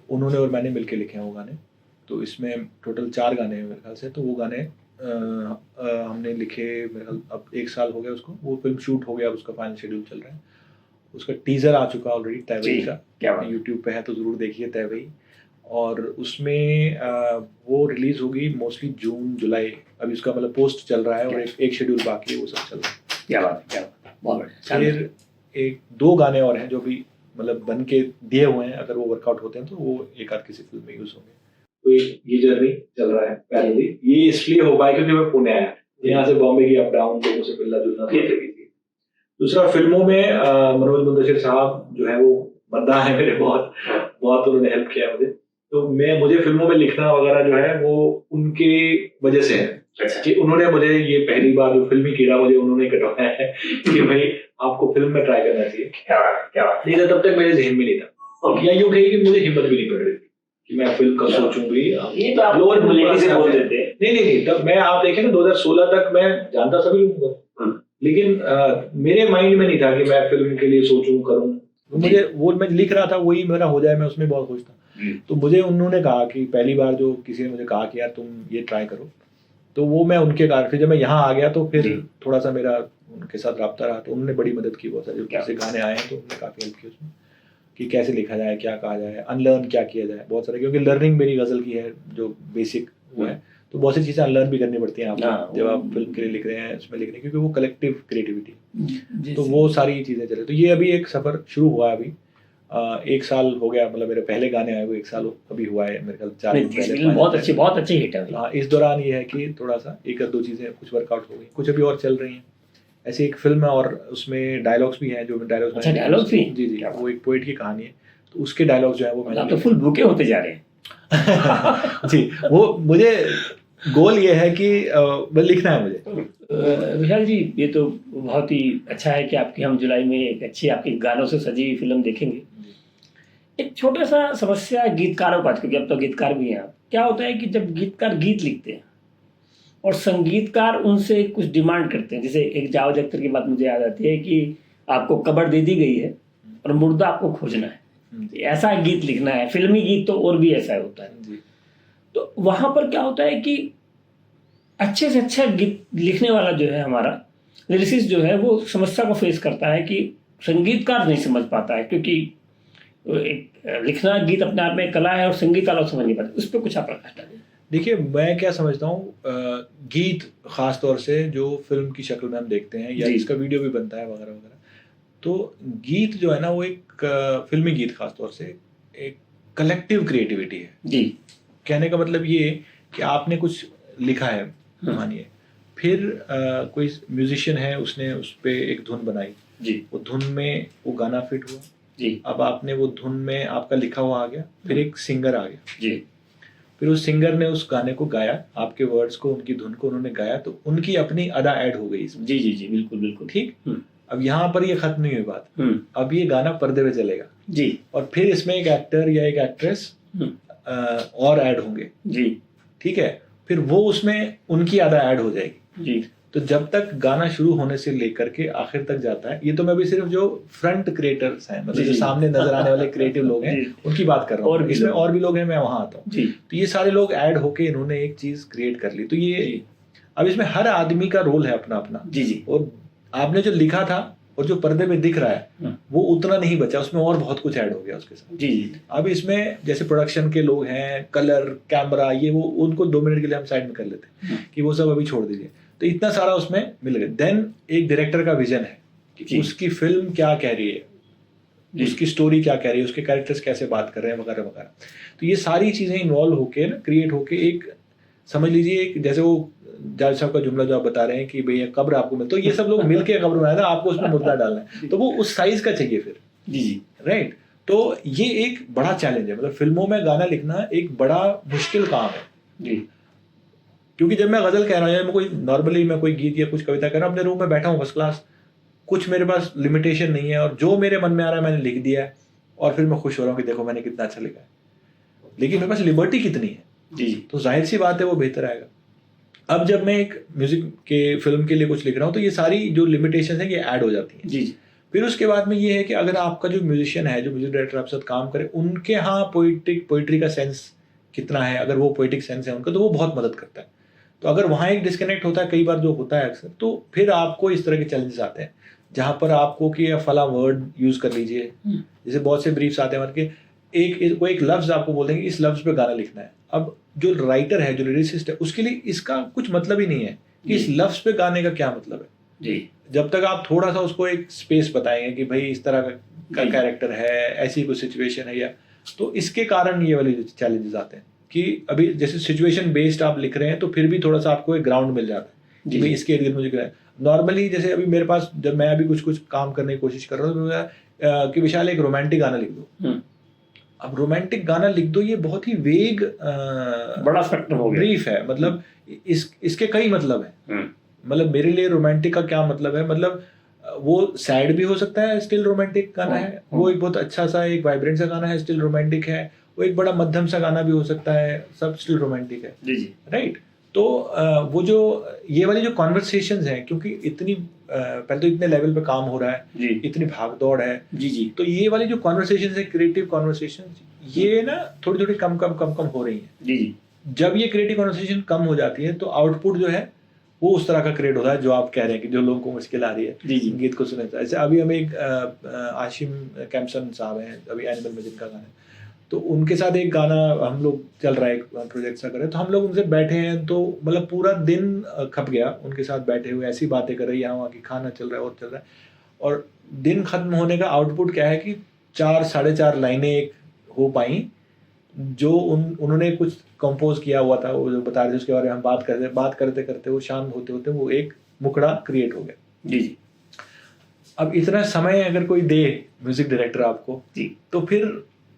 उन्होंने और मैंने मिलके लिखे हैं वो गाने। तो इसमें टोटल 4 गाने हैं मेरे ख्याल से। तो वो गाने हमने लिखे मेरे ख्याल अब 1 साल हो गया उसको, वो फिल्म शूट हो गया, उसका फाइनल शेड्यूल चल रहा है, उसका टीजर आ चुका ऑलरेडी तैवई का, यूट्यूब पे है तो ज़रूर देखिए तैवई। और उसमें वो रिलीज़ होगी मोस्टली जून जुलाई, अभी उसका मतलब पोस्ट चल रहा है, और एक शेड्यूल बाकी है, वो सब चल रहा है। क्या बात है, क्या बात है, बहुत बढ़िया। फिर 1-2 गाने और हैं जो भी मतलब बन के दिए हुए हैं, अगर वो वर्कआउट होते हैं तो वो एक आध किसी फिल्म में यूज होंगे। तो ये जर्नी चल रहा है पहले, ये इसलिए हो पाया क्योंकि मैं पुणे आया, यहाँ से बॉम्बे की अप डाउन लोगों से मिलना जुलना थी। दूसरा, फिल्मों में मनोज मुंतशिर साहब जो है वो बंदा है मेरे, बहुत उन्होंने हेल्प किया मुझे। तो मुझे फिल्मों में लिखना वगैरह जो है वो उनके वजह से है। अच्छा। कि उन्होंने मुझे ये पहली बार जो फिल्मी कीड़ा मुझे उन्होंने कटवाया है कि भाई आपको फिल्म में ट्राई करना चाहिए। क्या नहीं था तब तक मेरे जहन में नहीं था, या यूं कही कि मुझे हिम्मत भी नहीं पड़ रही कि मैं फिल्म का सोचूंगी। ये तो आप लोअर से बोल देते हैं। नहीं, तब मैं, आप देखें ना 2016 तक मैं जानता सभी लोगों को, लेकिन मेरे माइंड में नहीं था कि मैं फिल्म के लिए सोचूं करूं। तो मुझे वो मैं लिख रहा था, वही मेरा हो जाए, मैं उसमें बहुत खुश था। तो मुझे उन्होंने कहा कि पहली बार जो किसी ने मुझे कहा कि यार तुम ये ट्राई करो, तो वो मैं उनके कारण, फिर जब मैं यहाँ आ गया तो फिर थोड़ा सा मेरा उनके साथ रब्ता रहा तो उन्होंने बड़ी मदद की, बहुत सारे जैसे गाने आए हैं तो उन्होंने काफ़ी हेल्प की उसमें कि कैसे लिखा जाए, क्या कहा जाए, अनलर्न क्या किया जाए, बहुत सारे, क्योंकि लर्निंग मेरी गज़ल की है जो बेसिक वो है, तो बहुत सी चीज़ें अनलर्न भी करनी पड़ती हैं आपको जब आप फिल्म के लिए लिख रहे हैं, उसमें लिख रहे हैं, क्योंकि वो कलेक्टिव क्रिएटिविटी, तो वो सारी चीज़ें चले। तो ये अभी एक सफ़र शुरू हुआ है अभी, 1 साल हो गया, मतलब मेरे पहले गाने आए हुए 1 साल अभी हुआ है मेरे ख्याल 4 दिन पहले। बहुत अच्छी हिट है। हाँ, इस दौरान ये है कि थोड़ा सा 1-2 चीज़ें कुछ वर्कआउट हो गई, कुछ अभी और चल रही हैं। ऐसी एक फिल्म है और उसमें डायलॉग्स भी हैं, जो डायलॉग्स। अच्छा, डायलॉग्स भी? जी जी, वो एक पोएट की कहानी है, तो उसके डायलॉग जो है वो मैंने तो फुल बुके होते जा रहे हैं। जी, वो मुझे गोल ये है कि बस लिखना है मुझे। विशाल जी, ये तो बहुत ही अच्छा है कि आपकी हम जुलाई में एक अच्छी आपके गानों से सजी हुई फिल्म देखेंगे। एक छोटा सा समस्या गीतकारों का, क्योंकि अब तो गीतकार भी हैं, क्या होता है कि जब गीतकार गीत लिखते हैं और संगीतकार उनसे कुछ डिमांड करते हैं, जैसे एक जावेद अख्तर की बात मुझे याद आती है कि आपको कब्र दे दी गई है और मुर्दा आपको खोजना है, ऐसा गीत लिखना है। फिल्मी गीत तो और भी ऐसा होता है। तो वहाँ पर क्या होता है कि अच्छे से अच्छा गीत लिखने वाला जो है, हमारा लिरिसिस्ट जो है, वो समस्या को फेस करता है कि संगीतकार नहीं समझ पाता है, क्योंकि लिखना गीत अपने आप में कला है और संगीत वाला समझ नहीं पाता। उस पर कुछ आप प्रकाश डालिए। देखिए, मैं क्या समझता हूँ, गीत खास तौर से जो फिल्म की शक्ल में हम देखते हैं या इसका वीडियो भी बनता है वगैरह वगैरह, तो गीत जो है ना, वो एक फिल्मी गीत खास तौर से एक कलेक्टिव क्रिएटिविटी है जी। कहने का मतलब ये कि आपने कुछ लिखा है, मानिए, फिर कोई म्यूजिशियन है, उसने उस पर एक धुन बनाई जी, वो धुन में वो गाना फिट हुआ जी, अब आपने वो धुन में आपका लिखा हुआ आ गया, फिर एक सिंगर आ गया जी, फिर उस सिंगर ने उस गाने को गाया, आपके वर्ड्स को, उनकी धुन को उन्होंने गाया, तो उनकी अपनी अदा ऐड हो गई इसमें। जी जी जी, बिल्कुल बिल्कुल ठीक। अब यहाँ पर ये खत्म नहीं हुई बात, अब ये गाना पर्दे पे चलेगा जी, और फिर इसमें एक एक्टर या एक एक्ट्रेस और ऐड होंगे जी, ठीक है, फिर वो उसमें उनकी अदा ऐड हो जाएगी जी। तो जब तक गाना शुरू होने से लेकर के आखिर तक जाता है, ये तो मैं भी सिर्फ जो फ्रंट क्रिएटर्स हैं, मतलब जो सामने नजर आने वाले क्रिएटिव लोग हैं उनकी बात कर रहा हूँ, और इसमें और भी लोग हैं, मैं वहां आता हूँ। तो ये सारे लोग ऐड होके इन्होंने एक चीज क्रिएट कर ली। तो ये अब इसमें हर आदमी का रोल है अपना अपना जी जी, और आपने जो लिखा था और जो पर्दे पे दिख रहा है वो उतना नहीं बचा, उसमें और बहुत कुछ ऐड हो गया उसके साथ जी जी। अब इसमें जैसे प्रोडक्शन के लोग हैं, कलर, कैमरा, ये वो, उनको 2 मिनट के लिए हम साइड में कर लेते हैं कि वो सब अभी छोड़ दीजिए, तो इतना सारा उसमें मिल गया। देन एक डायरेक्टर का विजन है कि उसकी फिल्म क्या कह रही है, उसकी स्टोरी क्या कह रही है, उसके कैरेक्टर्स कैसे बात कर रहे हैं वगैरह वगैरह। तो ये सारी चीजें इन्वॉल्व होके ना, क्रिएट होके एक, समझ लीजिए एक, जैसे वो जावेद साहब का जुमला जो आप बता रहे हैं कि भैया कब्र आपको मिल, तो ये सब लोग मिलके कब्र बनाया था, आपको उसमें मुर्दा डालना है, तो वो उस साइज का चाहिए फिर जी जी, राइट। तो ये एक बड़ा चैलेंज है, मतलब फिल्मों में गाना लिखना एक बड़ा मुश्किल काम है जी, क्योंकि जब मैं गजल कह रहा हूँ या मैं कोई नॉर्मली मैं कोई गीत या कुछ कविता कर रहा हूँ, अपने रूम में बैठा हूँ फर्स्ट क्लास, कुछ मेरे पास लिमिटेशन नहीं है, और जो मेरे मन में आ रहा है मैंने लिख दिया है, और फिर मैं खुश हो रहा हूँ कि देखो मैंने कितना अच्छा लिखा है, लेकिन मेरे पास लिबर्टी कितनी है जी, तो जाहिर सी बात है वो बेहतर आएगा। अब जब मैं एक म्यूजिक के फिल्म के लिए कुछ लिख रहा हूँ तो ये सारी जो लिमिटेशन है ये ऐड हो जाती हैं जी जी। फिर उसके बाद में ये है कि अगर आपका जो म्यूजिशियन है, जो म्यूजिक डायरेक्टर आपके साथ काम करे, उनके यहाँ पोइट्री का सेंस कितना है, अगर वो पोइटिक सेंस है उनका, तो वो बहुत मदद करता है। तो अगर वहाँ एक डिस्कनेक्ट होता है, कई बार जो होता है अक्सर, तो फिर आपको इस तरह के चैलेंजेस आते हैं जहाँ पर आपको कि फला वर्ड यूज कर लीजिए, जैसे बहुत से ब्रीफ्स आते हैं मतलब कि कोई एक लफ्ज आपको बोल देंगे इस लफ्ज पे गाना लिखना है। अब जो राइटर है, जो लिरिसिस्ट है, उसके लिए इसका कुछ मतलब ही नहीं है कि इस लफ्ज पे गाने का क्या मतलब है जी, जब तक आप थोड़ा सा उसको एक स्पेस बताएंगे कि भाई इस तरह का कैरेक्टर है, ऐसी कोई सिचुएशन है, या तो इसके कारण ये वाले चैलेंजेस आते हैं कि अभी जैसे सिचुएशन बेस्ड आप लिख रहे हैं तो फिर भी थोड़ा सा आपको एक ग्राउंड मिल जाता है कि भाई इसके इर्द गिर्द मुझे नॉर्मली, जैसे अभी मेरे पास, जब मैं अभी कुछ काम करने की कोशिश कर रहा हूँ कि विशाल एक रोमांटिक गाना लिख दो, अब रोमांटिक गाना लिख दो, ये बहुत ही वेग बड़ा स्पेक्ट्रम हो गया, ब्रीफ है, मतलब इसके कई मतलब है। मतलब मेरे लिए रोमांटिक का क्या मतलब है, मतलब वो सैड भी हो सकता है, स्टिल रोमांटिक गाना है, वो एक बहुत अच्छा सा एक वाइब्रेंट सा गाना है, स्टिल रोमांटिक है, वो एक बड़ा मध्यम सा गाना भी हो सकता है, सब स्टिल रोमांटिक है जी जी, राइट। तो वो जो ये वाली जो कॉन्वर्सेशंस हैं, क्योंकि इतनी पहले तो इतने लेवल पे काम हो रहा है जी, इतनी भाग दौड़ है जी जी, तो ये वाली जो कॉन्वर्सेशंस है, क्रिएटिव कॉन्वर्सेशंस, ये ना थोड़ी थोड़ी कम हो रही है जी जी। जब ये क्रिएटिव कॉन्वर्सेशन कम हो जाती है तो आउटपुट जो है वो उस तरह का क्रिएट होता है जो आप कह रहे हैं कि जो लोगों को मुश्किल आ रही है जी जी संगीत को सुने। ऐसे अभी हम एक आशिम कैम्पसन साहब हैं, अभी एनिमल में जिनका गाना है, तो उनके साथ एक गाना हम लोग चल रहा है, एक प्रोजेक्ट सा कर रहे हैं, तो हम लोग उनसे बैठे हैं, तो मतलब पूरा दिन खप गया उनके साथ बैठे हुए, ऐसी बातें कर रहे हैं, यहाँ वहाँ की खाना चल रहा है और चल रहा है, और दिन खत्म होने का आउटपुट क्या है कि 4-4.5 लाइनें एक हो पाई जो उन्होंने कुछ कंपोज किया हुआ था, वो जो बता रहे थे उसके बारे में हम बात करते करते वो शाम होते होते वो एक मुखड़ा क्रिएट हो गया। जी जी। अब इतना समय अगर कोई दे म्यूजिक डायरेक्टर आपको जी, तो फिर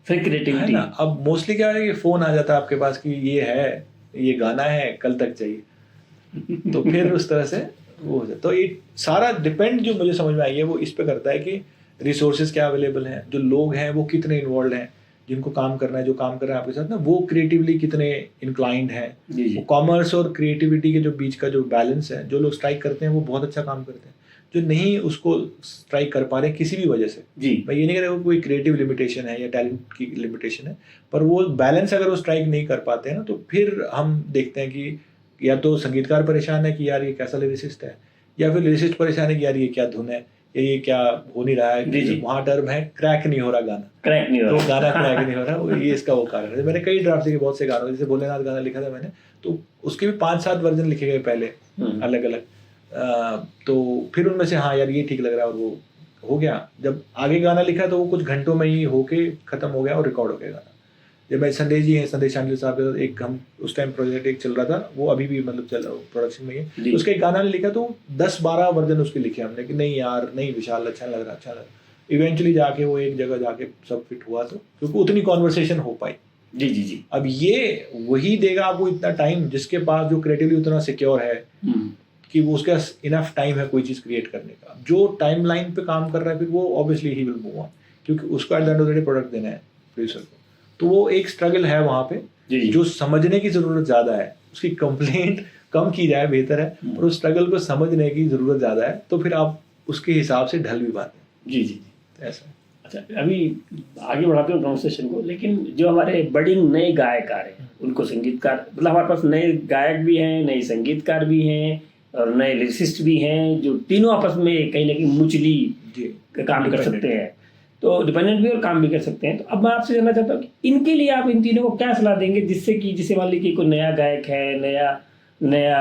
क्रिएटिविटी ना, अब मोस्टली क्या है कि फोन आ जाता है आपके पास कि ये गाना है, कल तक चाहिए। तो फिर उस तरह से वो हो जाता। तो ये सारा डिपेंड, जो मुझे समझ में आई है वो इस पे करता है कि रिसोर्सेज क्या अवेलेबल हैं, जो लोग हैं वो कितने इन्वॉल्व हैं, जिनको काम करना है, जो काम कर रहे हैं आपके साथ ना, वो क्रिएटिवली कितने इंक्लाइंड हैं। वो कॉमर्स और क्रिएटिविटी के जो बीच का जो बैलेंस है, जो लोग स्ट्राइक करते हैं वो बहुत अच्छा काम करते हैं, जो नहीं उसको स्ट्राइक कर पा रहे किसी भी वजह से। जी, मैं ये नहीं कह रहा हूँ कोई क्रिएटिव लिमिटेशन है या टैलेंट की लिमिटेशन है, पर वो बैलेंस अगर वो स्ट्राइक नहीं कर पाते हैं ना, तो फिर हम देखते हैं कि या तो संगीतकार परेशान है कि यार ये कैसा लिरिसिस्ट है, या फिर लिरिसिस्ट परेशान है कि यार ये क्या धुन है, या ये क्या हो नहीं रहा है। वहाँ टर्म है क्रैक नहीं हो रहा गाना, क्रैक नहीं हो रहा, तो गाना क्रैक नहीं हो रहा, ये इसका वो कारण है। मैंने कई ड्राफ्ट लिखे बहुत से गानों, जैसे भोलेनाथ गाना लिखा था मैंने, तो उसके भी 5-7 वर्जन लिखे गए पहले अलग अलग, तो फिर उनमें से हाँ यार ये ठीक लग रहा है, और वो हो गया। जब आगे गाना लिखा तो वो कुछ घंटों में ही होके खत्म हो गया और रिकॉर्ड हो गया गाना। जब मैं संदेश जी हैं, संदेश शांडिल साहब के साथ एक हम उस टाइम प्रोजेक्ट एक चल रहा था, वो अभी भी मतलब चल रहा प्रोडक्शन में है, तो उसका एक गाना लिखा तो 10-12 वर्जन उसके लिखे हमने कि नहीं यार नहीं विशाल अच्छा लग रहा। इवेंचुअली जाके वो एक जगह जाके सब फिट हुआ, तो क्योंकि उतनी कॉन्वर्सेशन हो पाई। जी जी जी। अब ये वही देगा आपको इतना टाइम, जिसके पास जो क्रिएटिवली उतना सिक्योर है कि वो उसके पास इनफ टाइम है कोई चीज़ क्रिएट करने का। जो टाइम लाइन पे काम कर रहा है फिर वो obviously he will move on, क्योंकि उसको at the end of the day product देना है प्रोड्यूसर को। तो वो एक स्ट्रगल है वहाँ पे, जो समझने की ज़रूरत ज़्यादा है। उसकी कंप्लेंट कम की जाए बेहतर है, और उस स्ट्रगल को समझने की ज़रूरत ज़्यादा है, तो फिर आप उसके हिसाब से ढल भी पाते हैं। जी जी ऐसा। अच्छा, अभी आगे बढ़ाते हैं कॉन्वर्सेशन को, लेकिन जो हमारे बडिंग नए गायकार हैं उनको संगीतकार, मतलब हमारे पास नए गायक भी हैं, नए संगीतकार भी हैं और नए लिरिसिस्ट भी हैं, जो तीनों आपस में कहीं ना कहीं मुचली काम कर सकते हैं, तो डिपेंडेंट भी और काम भी कर सकते हैं। तो अब मैं आपसे जानना चाहता हूँ कि इनके लिए आप इन तीनों को क्या सलाह देंगे, जिससे कि जिसे मान लीजिए कोई नया गायक है, नया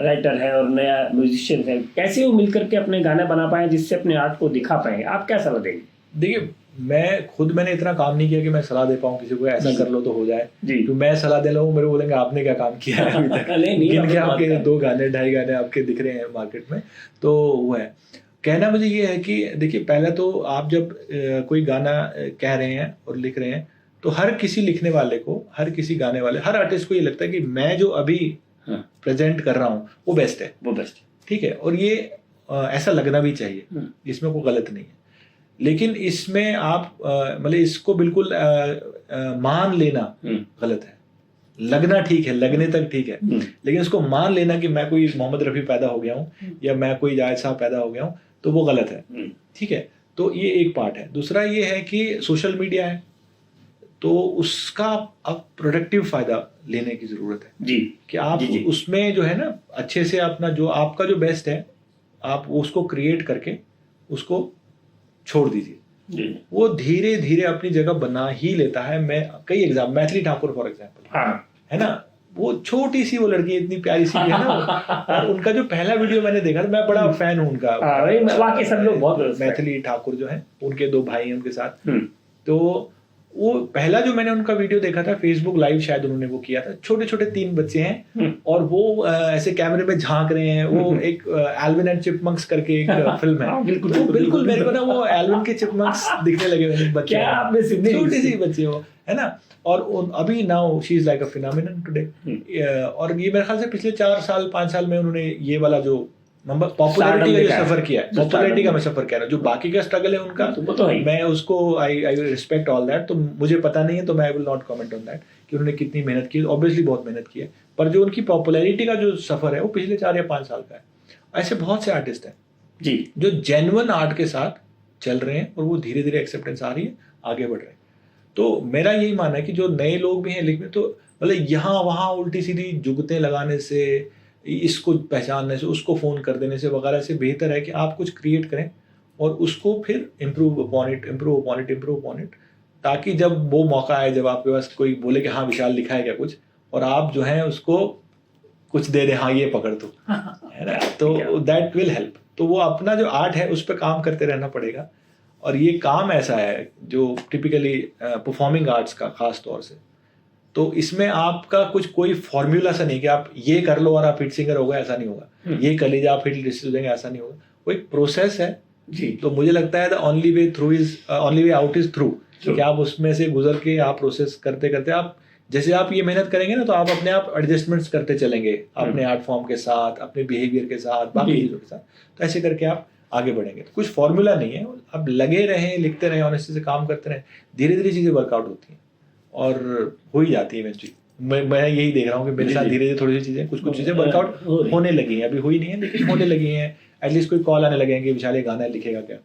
राइटर है और नया म्यूजिशियन है, कैसे वो मिलकर के अपने गाने बना पाए जिससे अपने आर्ट को दिखा पाए? आप क्या सलाह देंगे? देखिए, मैंने इतना काम नहीं किया कि मैं सलाह दे पाऊँ किसी को ऐसा कर लो तो हो जाए। तो मैं सलाह दे रहा हूँ, मेरे बोलेंगे आपने क्या काम किया है अभी तक। गिन के आपके 2 गाने 2.5 गाने आपके दिख रहे हैं मार्केट में, तो वो है। कहना मुझे ये है कि देखिए, पहले तो आप जब कोई गाना कह रहे हैं और लिख रहे हैं, तो हर किसी लिखने वाले को, हर किसी गाने वाले, हर आर्टिस्ट को ये लगता है कि मैं जो अभी प्रेजेंट कर रहा हूँ वो बेस्ट है, ठीक है, और ये ऐसा लगना भी चाहिए, इसमें कोई गलत नहीं है। लेकिन इसमें आप मतलब इसको बिल्कुल मान लेना गलत है। लगना ठीक है, लगने तक ठीक है, लेकिन इसको मान लेना कि मैं कोई मोहम्मद रफ़ी पैदा हो गया हूँ या मैं कोई जायद साहब पैदा हो गया हूँ, तो वो गलत है, ठीक है। तो ये एक पार्ट है। दूसरा ये है कि सोशल मीडिया है, तो उसका अब प्रोडक्टिव फ़ायदा लेने की ज़रूरत है जी, कि आप उसमें जो है ना अच्छे से अपना जो आपका जो बेस्ट है आप उसको क्रिएट करके उसको छोड़ दीजिए। वो धीरे धीरे अपनी जगह बना ही लेता है। मैं कई example, Maithili Thakur for example, है ना, वो छोटी सी वो लड़की इतनी प्यारी सी है ना, और उनका जो पहला वीडियो मैंने देखा था, मैं बड़ा फैन हूँ उनका, वाकई सब लोग बहुत, मैथिली ठाकुर जो है, उनके 2 भाई हैं उनके साथ। तो वो पहला जो मैंने उनका वीडियो देखा था, फेसबुक लाइव शायद उन्होंने वो किया था, छोटे छोटे 3 बच्चे हैं और वो ऐसे कैमरे में झांक रहे हैं। वो एक एल्विन एंड चिपमंक्स करके एक फिल्म है, बिल्कुल मेरे को ना वो एल्विन के चिपमंक्स दिखने लगे बच्चे, छोटे से बच्चे हो, है ना। और अभी now she is like a phenomenon today. और ये मेरे ख्याल से पिछले 4-5 साल में उन्होंने ये वाला जो पॉपुलैरिटी का जो सफर किया है, पॉपुलैरिटी का मैं सफर कह रहा हूँ, जो बाकी का स्ट्रगल है उनका, तो मैं उसको आई रिस्पेक्ट ऑल दैट। तो मुझे पता नहीं है, तो मैं I will not comment on that कि उन्होंने कितनी मेहनत की। ऑब्वियसली बहुत मेहनत की है, पर जो उनकी पॉपुलैरिटी का जो सफर है वो पिछले 4 या 5 साल का है। ऐसे बहुत से आर्टिस्ट हैं जी जो जेन्युइन आर्ट के साथ चल रहे हैं और वो धीरे धीरे एक्सेप्टेंस आ रही है, आगे बढ़ रहे हैं। तो मेरा यही मानना है कि जो नए लोग भी हैं लिखने, तो मतलब यहाँ वहाँ उल्टी सीधी जुगतें लगाने से इसको पहचानने से, उसको फ़ोन कर देने से वगैरह से बेहतर है कि आप कुछ क्रिएट करें और उसको फिर इम्प्रूव अपॉन इट, ताकि जब वो मौका आए, जब आपके पास कोई बोले कि हाँ विशाल लिखा है क्या कुछ, और आप जो है उसको कुछ दे दें, हाँ ये पकड़ दो, है ना, तो दैट विल हेल्प। तो वो अपना जो आर्ट है उस पर काम करते रहना पड़ेगा। और ये काम ऐसा है जो टिपिकली परफॉर्मिंग आर्ट्स का खास तौर से, तो इसमें आपका कुछ कोई फॉर्मूला सा नहीं कि आप ये कर लो और आप हिट सिंगर हो गए, ऐसा नहीं होगा। ये कर लीजिए आप हिट लिस्ट हो जाएंगे, ऐसा नहीं होगा। वो एक प्रोसेस है जी। तो मुझे लगता है the only way out is through, कि आप उसमें से गुजर के आप प्रोसेस करते करते, आप जैसे आप ये मेहनत करेंगे ना, तो आप अपने आप एडजस्टमेंट्स करते चलेंगे अपने आर्ट फॉर्म के साथ, अपने बिहेवियर के साथ, बाकी चीज़ों के साथ। तो ऐसे करके आप आगे बढ़ेंगे। तो कुछ फॉर्मूला नहीं है, अब लगे रहें, लिखते रहें, ऑनेस्टी से काम करते रहें, धीरे धीरे चीज़ें वर्कआउट होती हैं और हो ही जाती है इवेंचुअली। मैं यही देख रहा हूँ कि मेरे साथ धीरे धीरे थोड़ी सी चीज़ें, कुछ चीज़ें वर्कआउट होने लगी हैं, अभी हुई नहीं है लेकिन होने लगी हैं। एटलीस्ट कोई कॉल आने लगेंगे कि विशाल ये गाना लिखेगा क्या,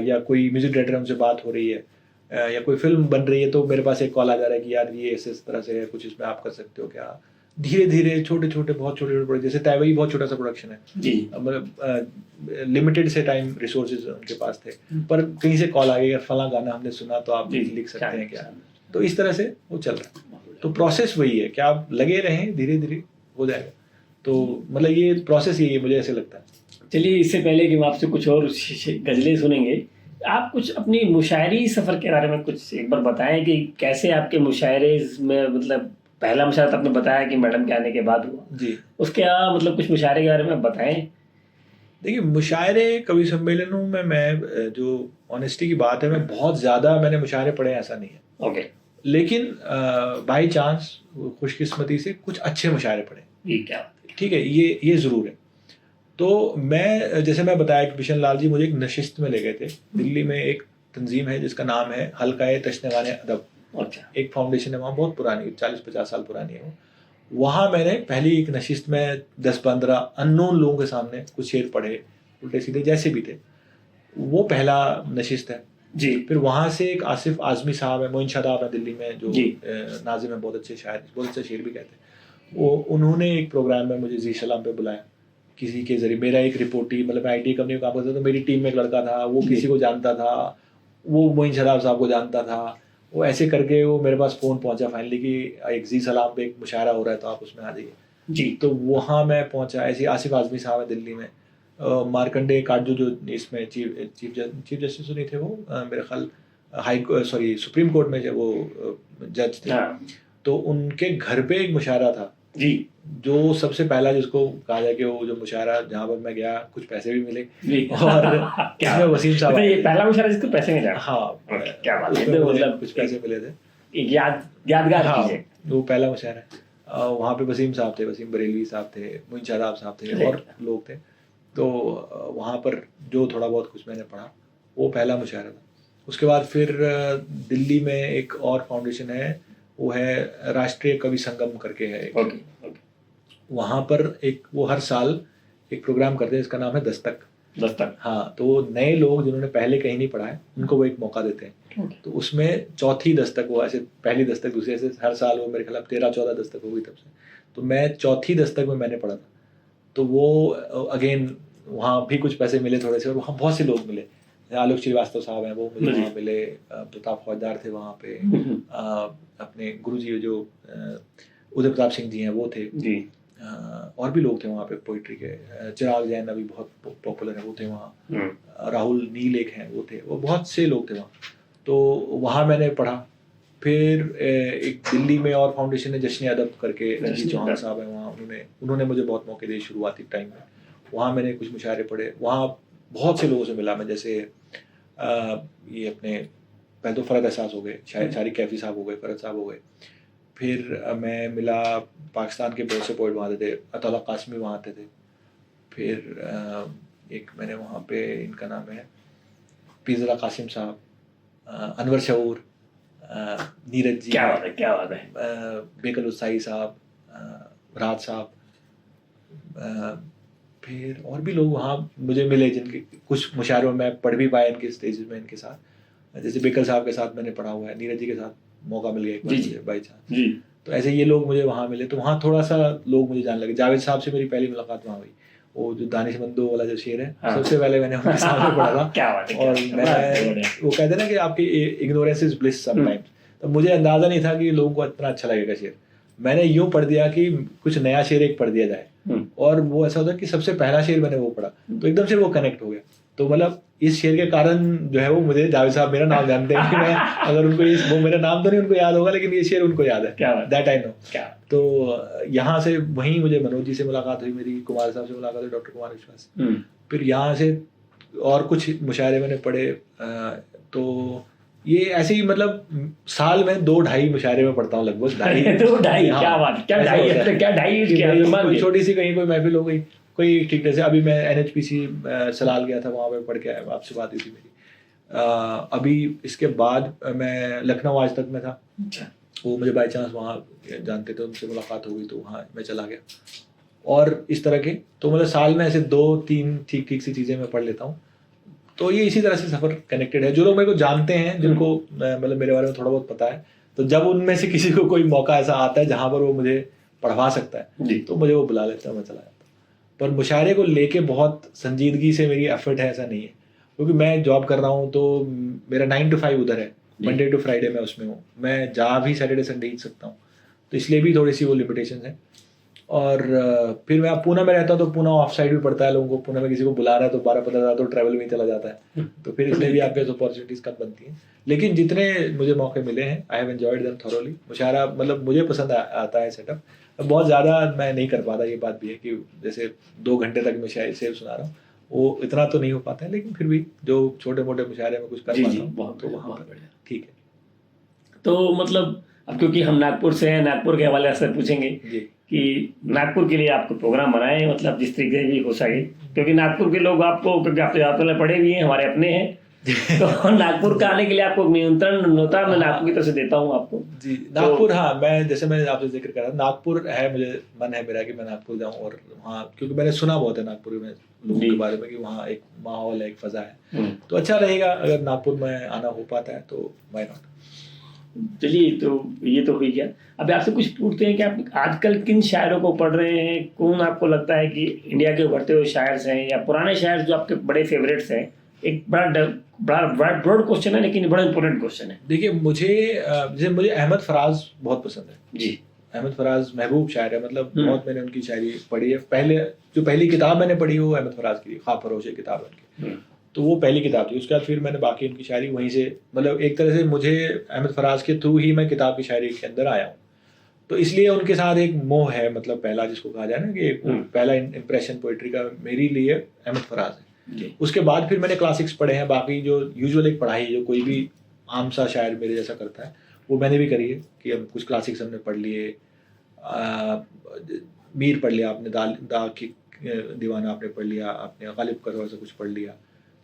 या कोई म्यूजिक डायरेक्टर हमसे बात हो रही है, या कोई फिल्म बन रही है, तो मेरे पास एक कॉल आ जा रहा है कि यार ये इस तरह से है, कुछ इसमें आप कर सकते हो क्या। धीरे धीरे छोटे छोटे बहुत छोटे प्रोजेक्ट, जैसे तैवई बहुत छोटा सा प्रोडक्शन है जी, मतलब लिमिटेड से टाइम रिसोर्सेज उनके पास थे, पर कहीं से कॉल आ गया, फला गाना हमने सुना तो आप लिख सकते हैं क्या। तो इस तरह से वो चल रहा है। तो प्रोसेस वही है कि आप लगे रहें, धीरे धीरे हो जाएगा। तो मतलब ये प्रोसेस यही है, मुझे ऐसे लगता है। चलिए, इससे पहले कि हम आपसे कुछ और गज़लें सुनेंगे, आप कुछ अपनी मुशायरी सफ़र के बारे में कुछ एक बार बताएं कि कैसे आपके मुशायरे में, मतलब पहला मुशायरा तो आपने बताया कि मैडम के आने के बाद हुआ जी, उसके मतलब कुछ मुशायरे के बारे में बताएं। देखिए, मुशायरे कवि सम्मेलनों में मैं, जो ऑनेस्टी की बात है, मैं बहुत ज़्यादा मैंने मुशायरे पढ़े ऐसा नहीं है, ओके, लेकिन बाई चांस खुशकिस्मती से कुछ अच्छे मुशायरे पढ़े, क्या ठीक है, ये ज़रूर है। तो मैं, जैसे मैं बताया कि बिशन लाल जी मुझे एक नशिस्त में ले गए थे। दिल्ली में एक तंजीम है जिसका नाम है हल्काए तशनगाने अदब, अच्छा, एक फाउंडेशन है वहाँ, बहुत पुरानी, 40-50 साल पुरानी है वो। वहाँ मैंने पहली एक नशिस्त में 10-15 अननोन लोगों के सामने कुछ शेर पढ़े, उल्टे सीधे जैसे भी थे, वो पहला नशिस्त है जी। फिर वहाँ से एक आसिफ आज़मी साहब है, मोइन शादाब है दिल्ली में, जो नाजिम है, बहुत अच्छे शायर, बहुत अच्छे शेर भी कहते हैं वो। उन्होंने एक प्रोग्राम में मुझे जी सलाम पे बुलाया किसी के जरिए। मेरा एक रिपोर्टी, मतलब मैं IT कंपनी में काम करता था, तो मेरी टीम में एक लड़का था, वो किसी को जानता था, वो मोइन शराब साहब को जानता था, वो ऐसे करके वो मेरे पास फ़ोन पहुंचा फाइनली कि एक जी सलाम पे एक मुशायरा हो रहा है तो आप उसमें आ जाइए जी। तो वहाँ मैं पहुंचा। ऐसे आसिफ आज़मी साहब है दिल्ली में, मार्कंडे काटजू जो इसमें चीफ जस्टिस नहीं थे वो, मेरे ख्याल सुप्रीम कोर्ट में जब वो जज थे, तो उनके घर पे एक मुशायरा था जी, जो सबसे पहला जिसको कहा जाए कि वो जो मुशायरा जहाँ पर मैं गया, कुछ पैसे भी मिले और इसमें वसीम साहब, ये पहला मुशायरा जिसको पैसे मिले, हाँ क्या बात है, मतलब कुछ पैसे मिले थे, यादगार चीज़ है वो पहला मुशायरा। वहाँ पे वसीम साहब थे, वसीम बरेलवी साहब थे, मोइन शादाब साहब थे और लोग थे। तो वहाँ पर जो थोड़ा बहुत कुछ मैंने पढ़ा, वो पहला मुशायरा था। उसके बाद फिर दिल्ली में एक और फाउंडेशन है, वो है राष्ट्रीय कवि संगम करके है एक, वहाँ पर एक, वो हर साल एक प्रोग्राम करते हैं, इसका नाम है दस्तक। हाँ, तो नए लोग जिन्होंने पहले कहीं नहीं पढ़ा है उनको वो एक मौका देते हैं। तो उसमें चौथी दस्तक, वो ऐसे पहली दस्तक दूसरी, ऐसे हर साल वो मेरे ख्याल 13-14 दस्तक हो गई तब से। तो मैं चौथी दस्तक में मैंने पढ़ा था। तो वो अगेन वहाँ भी कुछ पैसे मिले थोड़े से, और वहाँ बहुत से लोग मिले। आलोक श्रीवास्तव साहब हैं, वो मुझे वहाँ मिले, प्रताप फौजदार थे वहाँ पे, अपने गुरुजी जो उदय प्रताप सिंह जी हैं वो थे जी, और भी लोग थे वहाँ पे पोइट्री के, चिराग जैन अभी बहुत पॉपुलर है वो थे वहाँ, राहुल नील एक हैं वो थे, वो बहुत से लोग थे वहाँ। तो वहाँ मैंने पढ़ा। फिर एक दिल्ली में और फाउंडेशन है जश्न अदब करके, रंजीत चौहान साहब हैं वहाँ, उन्होंने मुझे बहुत मौके दिए शुरुआती टाइम में। वहाँ मैंने कुछ मुशायरे पढ़े, वहाँ बहुत से लोगों से मिला मैं, जैसे ये अपने पहले तो फ़रद एहसास हो गए, शारिक कैफ़ी साहब हो गए, फ़रद साहब हो गए। फिर मैं मिला पाकिस्तान के बहुत से पोइट वहाँ थे, अताउल्लाह कासमी वहाँ आते थे। फिर एक मैंने वहाँ पे, इनका नाम है पीज़ला कासिम साहब, अनवर शऊर, नीरज जी, क्या बात है, बेकल उसाई साहब, राज साहब, फिर और भी लोग वहाँ मुझे मिले जिनके कुछ मुशायरों में पढ़ भी पाए इनके स्टेजेस में इनके साथ। जैसे बेकल साहब के साथ मैंने पढ़ा हुआ है, नीरज जी के साथ मौका मिल गया एक बार बाई चांस। तो ऐसे ये लोग मुझे वहाँ मिले, तो वहाँ थोड़ा सा लोग मुझे जानने लगे। जावेद साहब से मेरी पहली मुलाकात वहाँ हुई, वो जो दानिशमंदो वाला जो शेर है, हाँ। सबसे पहले मैंने उनके सामने पढ़ा था। क्या बात है, और मैं वो कहते हैं ना कि आपकी इग्नोरेंस इज ब्लिस समटाइम्स, तो मुझे अंदाजा नहीं था कि लोगों को इतना अच्छा लगेगा शेर। मैंने यूं पढ़ दिया कि कुछ नया शेर एक पढ़ दिया जाए, और वो ऐसा होता कि सबसे पहला शेर मैंने वो पढ़ा, तो एकदम से वो कनेक्ट हो गया। तो मतलब इस शेर के कारण जो है वो मुझे जावेद साहब मेरा नाम जानते हैं कि मैं अगर उनको वो मेरा नाम तो नहीं उनको याद होगा, लेकिन ये शेर उनको याद है, दैट आई नो। तो यहाँ से वहीं मुझे मनोज जी से मुलाकात हुई मेरी, कुमार साहब से मुलाकात हुई, डॉक्टर कुमार विश्वास। फिर यहाँ से और कुछ मुशायरे मैंने पढ़े। तो ये ऐसे ही मतलब साल में 2-2.5 मुशायरे में पढ़ता हूँ लगभग। 2-2.5 क्या बात, क्या ढाई छोटी सी कहीं कोई महफिल हो गई, कोई ठीक जैसे अभी मैं NHPC सलाल गया था, वहाँ पे पढ़ के आया, आपसे बात हुई थी मेरी। अभी इसके बाद मैं लखनऊ आज तक में था, वो मुझे बाई चांस वहाँ जानते थे, उनसे मुलाकात हो गई तो वहाँ मैं चला गया। और इस तरह के तो मतलब साल में ऐसे 2-3 ठीक ठीक सी चीज़ें मैं पढ़ लेता हूँ। तो ये इसी तरह से सफ़र कनेक्टेड है। जो लोग मेरे को जानते हैं, जिनको मतलब मेरे बारे में थोड़ा बहुत पता है, तो जब उनमें से किसी को कोई मौका ऐसा आता है जहाँ पर वो मुझे पढ़वा सकता है तो मुझे वो बुला लेता है, मैं चला जाता हूँ। पर मुशायरे को लेके बहुत संजीदगी से मेरी एफर्ट है ऐसा नहीं है, क्योंकि मैं जॉब कर रहा हूँ तो मेरा 9 to 5 उधर है, मंडे टू फ्राइडे मैं उसमें हूँ, मैं जा भी सैटरडे संडे ही सकता हूँ, तो इसलिए भी थोड़ी सी वो लिमिटेशन है। और फिर मैं पूना में रहता हूँ तो पूना ऑफ साइड भी पड़ता है लोगों को, पूना में किसी को बुला रहा है तो 12-15 हज़ार तो ट्रैवल में ही चला जाता है, तो फिर इसलिए भी आपके अपॉर्चुनिटीज़ कम बनती हैं। लेकिन जितने मुझे मौके मिले हैं I have enjoyed them thoroughly. मुशायरा मतलब मुझे पसंद आता है सेटअप, बहुत ज़्यादा मैं नहीं कर पाता, ये बात भी है कि जैसे 2 घंटे तक मैं शायद शेर सुना रहा हूँ, वो इतना तो नहीं हो पाता है, लेकिन फिर भी जो छोटे मोटे मुशायरे में कुछ कर पाता हूँ तो वहाँ पर ठीक है। तो मतलब अब क्योंकि हम नागपुर से हैं, नागपुर के हवाले से पूछेंगे कि नागपुर के लिए आपको प्रोग्राम बनाए, मतलब जिस तरीके से भी हो सके, क्योंकि नागपुर के लोग आपको, क्योंकि आप तो पढ़े भी हैं, हमारे अपने हैं, तो नागपुर का आने के लिए आपको निमंत्रण होता, मैं नागपुर की तरफ से देता हूँ आपको जी। नागपुर तो, हाँ, मैं जैसे मैंने आपसे जिक्र करा, नागपुर है, मुझे मन है मेरा कि मैं नागपुर जाऊँ, और वहाँ क्योंकि मैंने सुना बहुत है नागपुर में लोगों के बारे में कि वहाँ एक माहौल है, एक फ़ज़ा है, तो अच्छा रहेगा अगर नागपुर में आना हो पाता है तो व्हाई नॉट। चलिए, तो ये तो हुई गया। अब आपसे कुछ पूछते हैं कि आप आजकल किन शायरों को पढ़ रहे हैं, कौन आपको लगता है कि इंडिया के उभरते हुए शायर हैं या पुराने शायर जो आपके बड़े फेवरेट्स हैं? एक बड़ा ब्रॉड क्वेश्चन है, लेकिन बड़ा इंपॉर्टेंट क्वेश्चन है। देखिए, मुझे अहमद फराज बहुत पसंद है जी। अहमद फराज महबूब शायर है, मतलब बहुत मैंने उनकी शायरी पढ़ी है। पहली किताब मैंने पढ़ी वो अहमद फराज की ख्वाब फरोश किताब उनकी, तो वो पहली किताब थी। उसके बाद फिर मैंने बाकी उनकी शायरी वहीं से, मतलब एक तरह से मुझे अहमद फराज के थ्रू ही मैं किताब की शायरी के अंदर आया हूँ, तो इसलिए उनके साथ एक मोह है, मतलब पहला जिसको कहा जाए ना कि पहला इंप्रेशन पोइट्री का मेरे लिए अहमद फराज है। उसके बाद फिर मैंने क्लासिक्स पढ़े हैं, बाकी जो यूजुअल एक पढ़ाई जो कोई भी आम सा शायर मेरे जैसा करता है वो मैंने भी करी है, कि हम कुछ क्लासिक्स हमने पढ़ लिए। मीर पढ़ लिया आपने, दाग की दीवाना आपने पढ़ लिया, आपने गालिब करवा से कुछ पढ़ लिया,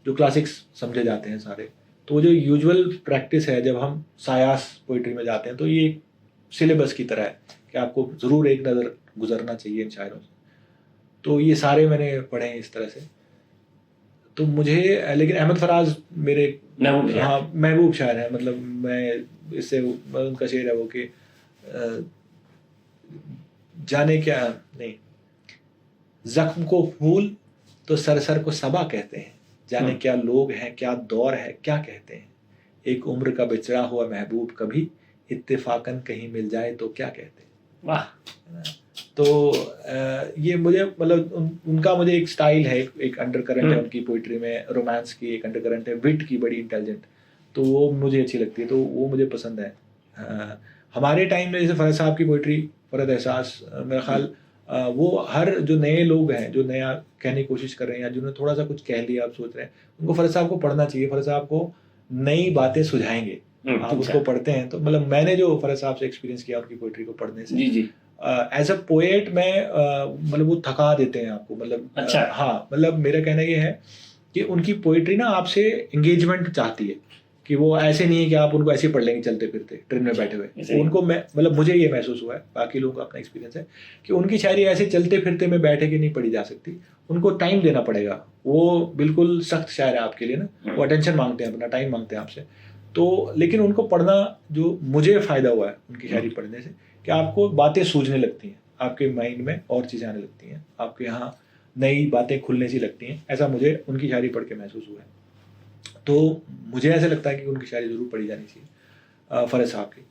जो क्लासिक्स समझे जाते हैं सारे। तो वो जो यूजुअल प्रैक्टिस है जब हम सायास पोइट्री में जाते हैं, तो ये एक सिलेबस की तरह है कि आपको ज़रूर एक नज़र गुजरना चाहिए इन शायरों से। तो ये सारे मैंने पढ़े हैं इस तरह से। तो मुझे, लेकिन अहमद फराज मेरे महबूब शायर है, मतलब मैं इससे उनका शेर है वो कि जाने क्या नहीं, जख्म को फूल तो सरसर को सबा कहते हैं, जाने क्या लोग हैं, क्या दौर है, क्या कहते हैं, एक उम्र का बिछड़ा हुआ महबूब कभी इत्तेफाकन कहीं मिल जाए तो क्या कहते हैं। वाह। तो ये मुझे, मतलब उनका मुझे एक स्टाइल है, एक अंडर करंट है उनकी पोइट्री में, रोमांस की एक अंडर करंट है, विट की बड़ी इंटेलिजेंट, तो वो मुझे अच्छी लगती है, तो वो मुझे पसंद है। हमारे टाइम में जैसे फरहद साहब की पोइट्री, फरहद एहसास, मेरा ख्याल वो हर जो नए लोग हैं जो नया कहने की कोशिश कर रहे हैं या जिन्होंने थोड़ा सा कुछ कह लिया आप सोच रहे हैं, उनको फरहद साहब को पढ़ना चाहिए। फरहद साहब को नई बातें सुझाएंगे, आप उसको पढ़ते हैं तो, मतलब मैंने जो फरहद साहब से एक्सपीरियंस किया उनकी पोइट्री को पढ़ने से, जी एज अ पोएट मैं मतलब वो थका देते हैं आपको, मतलब अच्छा। हाँ, मतलब मेरा कहना ये है कि उनकी पोइट्री ना आपसे एंगेजमेंट चाहती है, कि वो ऐसे नहीं है कि आप उनको ऐसे ही पढ़ लेंगे चलते फिरते ट्रेन में बैठे हुए। उनको मैं, मतलब मुझे ये महसूस हुआ है, बाकी लोगों का अपना एक्सपीरियंस है, कि उनकी शायरी ऐसे चलते फिरते में बैठे के नहीं पढ़ी जा सकती, उनको टाइम देना पड़ेगा। वो बिल्कुल सख्त शायर है आपके लिए ना, वो अटेंशन मांगते हैं, अपना टाइम मांगते हैं आपसे। तो लेकिन उनको पढ़ना जो मुझे फ़ायदा हुआ है उनकी शायरी पढ़ने से कि आपको बातें सूझने लगती हैं, आपके माइंड में और चीज़ें आने लगती हैं, आपके यहाँ नई बातें खुलने सी लगती हैं। ऐसा मुझे उनकी शायरी पढ़ के महसूस हुआ है। तो मुझे ऐसे लगता है कि उनकी शायरी ज़रूर पढ़ी जानी चाहिए, फ़रज़ साहब की।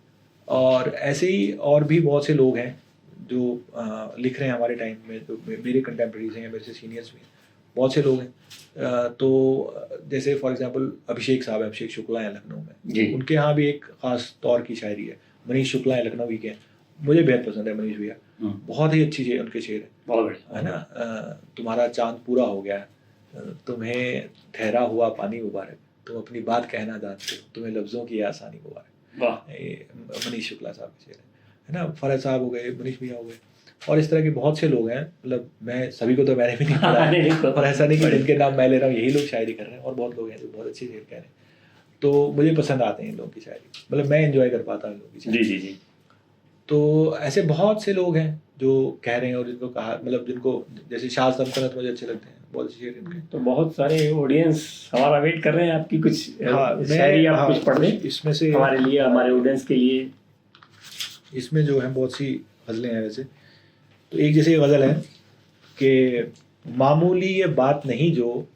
और ऐसे ही और भी बहुत से लोग हैं जो लिख रहे हैं हमारे टाइम में, जो मेरे कंटेम्प्रेरीज हैं, मेरे से सीनियर्स भी हैं, बहुत से लोग हैं। तो जैसे फॉर एग्जांपल अभिषेक साहब हैं, अभिषेक शुक्ला हैं लखनऊ में, उनके यहाँ भी एक ख़ास तौर की शायरी है। मनीष शुक्ला है लखनऊ के, मुझे बेहद पसंद है मनीष भैया, बहुत ही अच्छी है उनके शेर है, बहुत बढ़िया है ना। तुम्हारा चांद पूरा हो गया है, तुम्हें ठहरा हुआ पानी मुबारक, तुम अपनी बात कहना जानते हो, तुम्हें लफ्ज़ों की आसानी मुबारक। मनीष शुक्ला साहब के शेर है ना। फरज साहब हो गए, मनीष भैया हो गए, और इस तरह के बहुत से लोग हैं। मतलब मैं सभी को तो मैंने भी नहीं पढ़ा है, और ऐसा नहीं कि जिनके नाम मैं ले रहा हूँ यही लोग शायरी कर रहे हैं, और बहुत लोग हैं जो बहुत अच्छे शेर कह रहे हैं। तो मुझे पसंद आते हैं इन लोगों की शायरी, मतलब मैं एंजॉय कर पाता हूँ इन लोगों की शायरी। जी जी जी। तो ऐसे बहुत से लोग हैं जो कह रहे हैं, और जिनको कहा, मतलब जिनको जैसे शाह सल्तनत मुझे अच्छे लगते हैं, बहुत अच्छे शेर इनके। तो बहुत सारे ऑडियंस हमारा वेट कर रहे हैं आपकी कुछ शायरी आप कुछ पढ़ दें इसमें से हमारे लिए, हमारे ऑडियंस के लिए। इसमें जो है बहुत सी गज़लें हैं वैसे। तो एक जैसे गज़ल है कि मामूली ये बात नहीं जो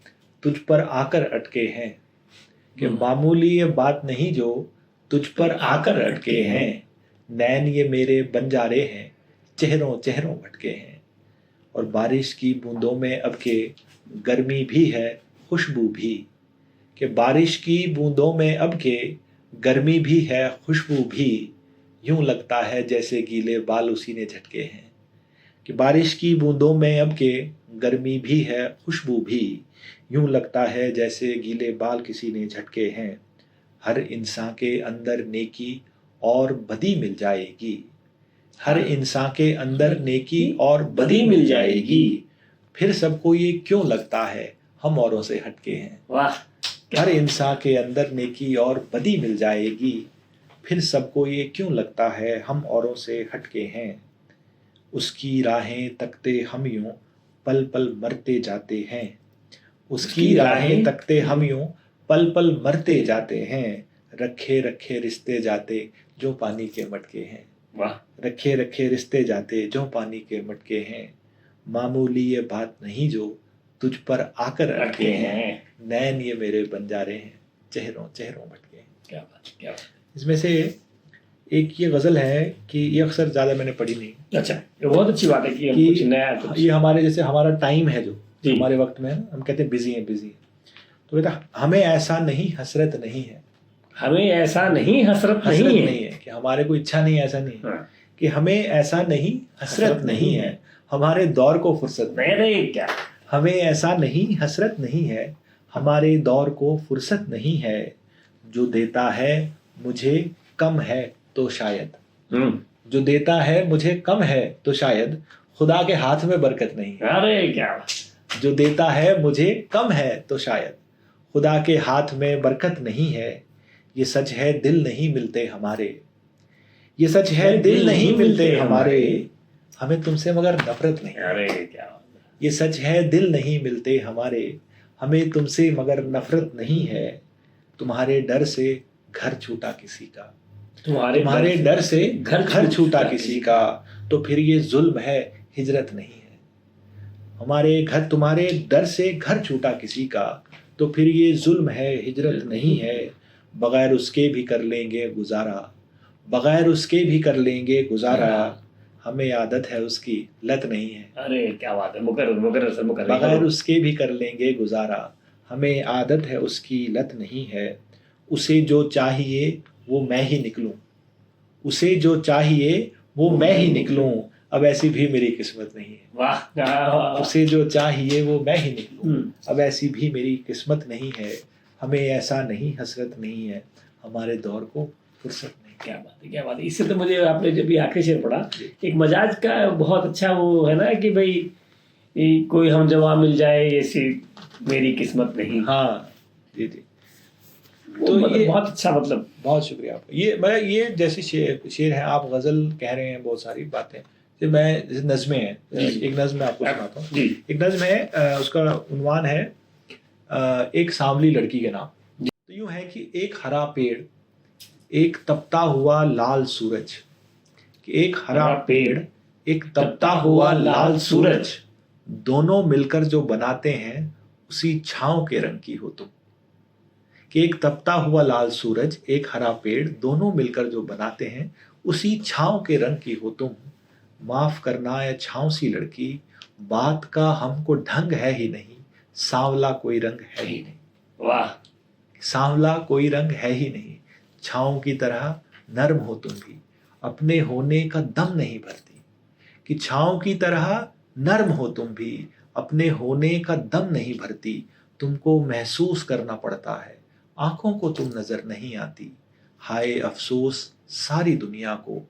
तुझ पर आकर अटके हैं, कि मामूली ये बात नहीं जो तुझ पर आकर अटके हैं, नैन ये मेरे बंजारे हैं, चेहरों चेहरों भटके हैं, और बारिश की बूंदों में अब के गर्मी भी है खुशबू भी, कि बारिश की बूंदों में अब के गर्मी भी है खुशबू भी, यूं लगता है जैसे गीले बाल उसी ने झटके हैं। कि बारिश की बूंदों में अब के गर्मी भी है खुशबू भी, यूं लगता है जैसे गीले बाल किसी ने झटके हैं। हर इंसान के अंदर नेकी और बदी मिल जाएगी, हर इंसान के अंदर नेकी और बदी मिल जाएगी, फिर सबको ये क्यों लगता है हम औरों से हटके हैं। वाह। हर इंसान के अंदर नेकी और बदी मिल जाएगी, फिर सबको ये क्यों लगता है हम औरों से हटके हैं। उसकी राहें तकते हम यूं पल पल मरते जाते हैं, उसकी राहें तकते हम यूं पल पल मरते जाते हैं, रखे रखे रिश्ते जाते जो पानी के मटके हैं। वाह। रखे रखे रिश्ते जाते जो पानी के मटके हैं, मामूली ये बात नहीं जो तुझ पर आकर अटके हैं, नैन ये मेरे बंजारे हैं, चेहरों चेहरों भटके हैं। क्या बात, क्या बात। इसमें से एक ये गज़ल है कि ये अक्सर ज़्यादा मैंने पढ़ी नहीं। अच्छा, ये बहुत अच्छी बात है कि हम कुछ नया कुछ। ये हमारे जैसे हमारा टाइम है जो हमारे वक्त में हम कहते हैं बिजी हैं, तो बेटा हमें ऐसा नहीं हसरत नहीं है, हमें ऐसा नहीं हसरत नहीं है कि हमारे को इच्छा नहीं, ऐसा नहीं है कि हमें ऐसा नहीं हसरत नहीं है, हमारे दौर को फुर्सत नहीं। क्या हमें ऐसा नहीं हसरत नहीं है, हमारे दौर को फुर्सत नहीं है, जो देता है मुझे कम है तो शायद, जो देता है मुझे कम है तो शायद, खुदा के हाथ में बरकत नहीं है। अरे क्या, जो देता है मुझे कम है तो शायद, खुदा के हाथ में बरकत नहीं है, ये सच है दिल नहीं मिलते हमारे, ये सच है दिल नहीं मिलते हमारे, हमें तुमसे मगर नफरत नहीं। अरे क्या, ये सच है दिल नहीं मिलते हमारे, हमें तुमसे मगर नफरत नहीं है, तुम्हारे डर से घर छूटा किसी का, तुम्हारे डर से घर छूटा किसी का, तो फिर ये जुल्म है हिजरत नहीं है। तुम्हारे डर से घर छूटा किसी का, तो फिर ये जुल्म है हिजरत नहीं है, बगैर उसके भी कर लेंगे गुजारा, बगैर उसके भी कर लेंगे गुजारा, हमें आदत है उसकी लत नहीं है। अरे क्या बात है, मुकर्रर बगैर उसके भी कर लेंगे गुजारा, हमें आदत है उसकी लत नहीं है, उसे जो चाहिए वो मैं ही निकलूं, उसे जो चाहिए वो मैं ही निकलूं, अब ऐसी भी मेरी किस्मत नहीं है। वाह। उसे जो चाहिए वो मैं ही निकलूं, अब ऐसी भी मेरी किस्मत नहीं है, हमें ऐसा नहीं हसरत नहीं है, हमारे दौर को फुर्सत नहीं। क्या बात है, क्या बात है। इससे तो मुझे आपने जब भी आखिरी शेर पढ़ा, एक मजाज का बहुत अच्छा वो है ना कि भाई कोई हम जवाब मिल जाए ऐसी मेरी किस्मत नहीं। हाँ जी जी। तो ये बहुत अच्छा, मतलब बहुत शुक्रिया आपका। ये जैसे शेर है, आप गज़ल कह रहे हैं, बहुत सारी बातें जैसे नज़्में हैं, एक नज़्म आपको सुनाता हूँ। एक नज़्म है, उसका उन्वान है एक सांवली लड़की के नाम। तो यूँ है कि एक हरा पेड़ एक तपता हुआ लाल सूरज, कि एक हरा पेड़, एक तपता हुआ लाल सूरज, दोनों मिलकर जो बनाते हैं उसी छांव के रंग की हो तुम। कि एक तपता हुआ लाल सूरज, एक हरा पेड़, दोनों मिलकर जो बनाते हैं उसी छांव के रंग की हो तुम। माफ करना ये छांव सी लड़की, बात का हमको ढंग है ही नहीं, सांवला कोई रंग है ही नहीं। वाह, सांवला कोई रंग है ही नहीं, छांव की तरह नर्म हो तुम भी, अपने होने का दम नहीं भरती। कि छांव की तरह नर्म हो तुम भी, अपने होने का दम नहीं भरती। तुमको महसूस करना पड़ता है, आंखों को तुम नजर नहीं आती। हाय अफसोस सारी दुनिया को,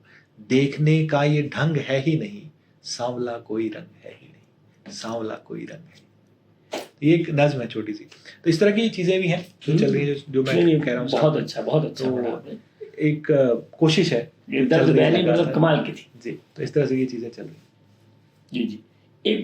देखने का ये ढंग है ही नहीं, सांवला कोई रंग है ही नहीं, सांवला कोई रंग है। ये एक नज्म है छोटी सी। तो इस तरह की चीजें भी हैं जो चल रही है, जो मैं कह रहा हूँ। बहुत अच्छा, बहुत अच्छा। तो एक कोशिश है, दर्द बयानी मतलब कमाल की थी जी। तो इस तरह से ये चीजें चल रही हैं। जी जी।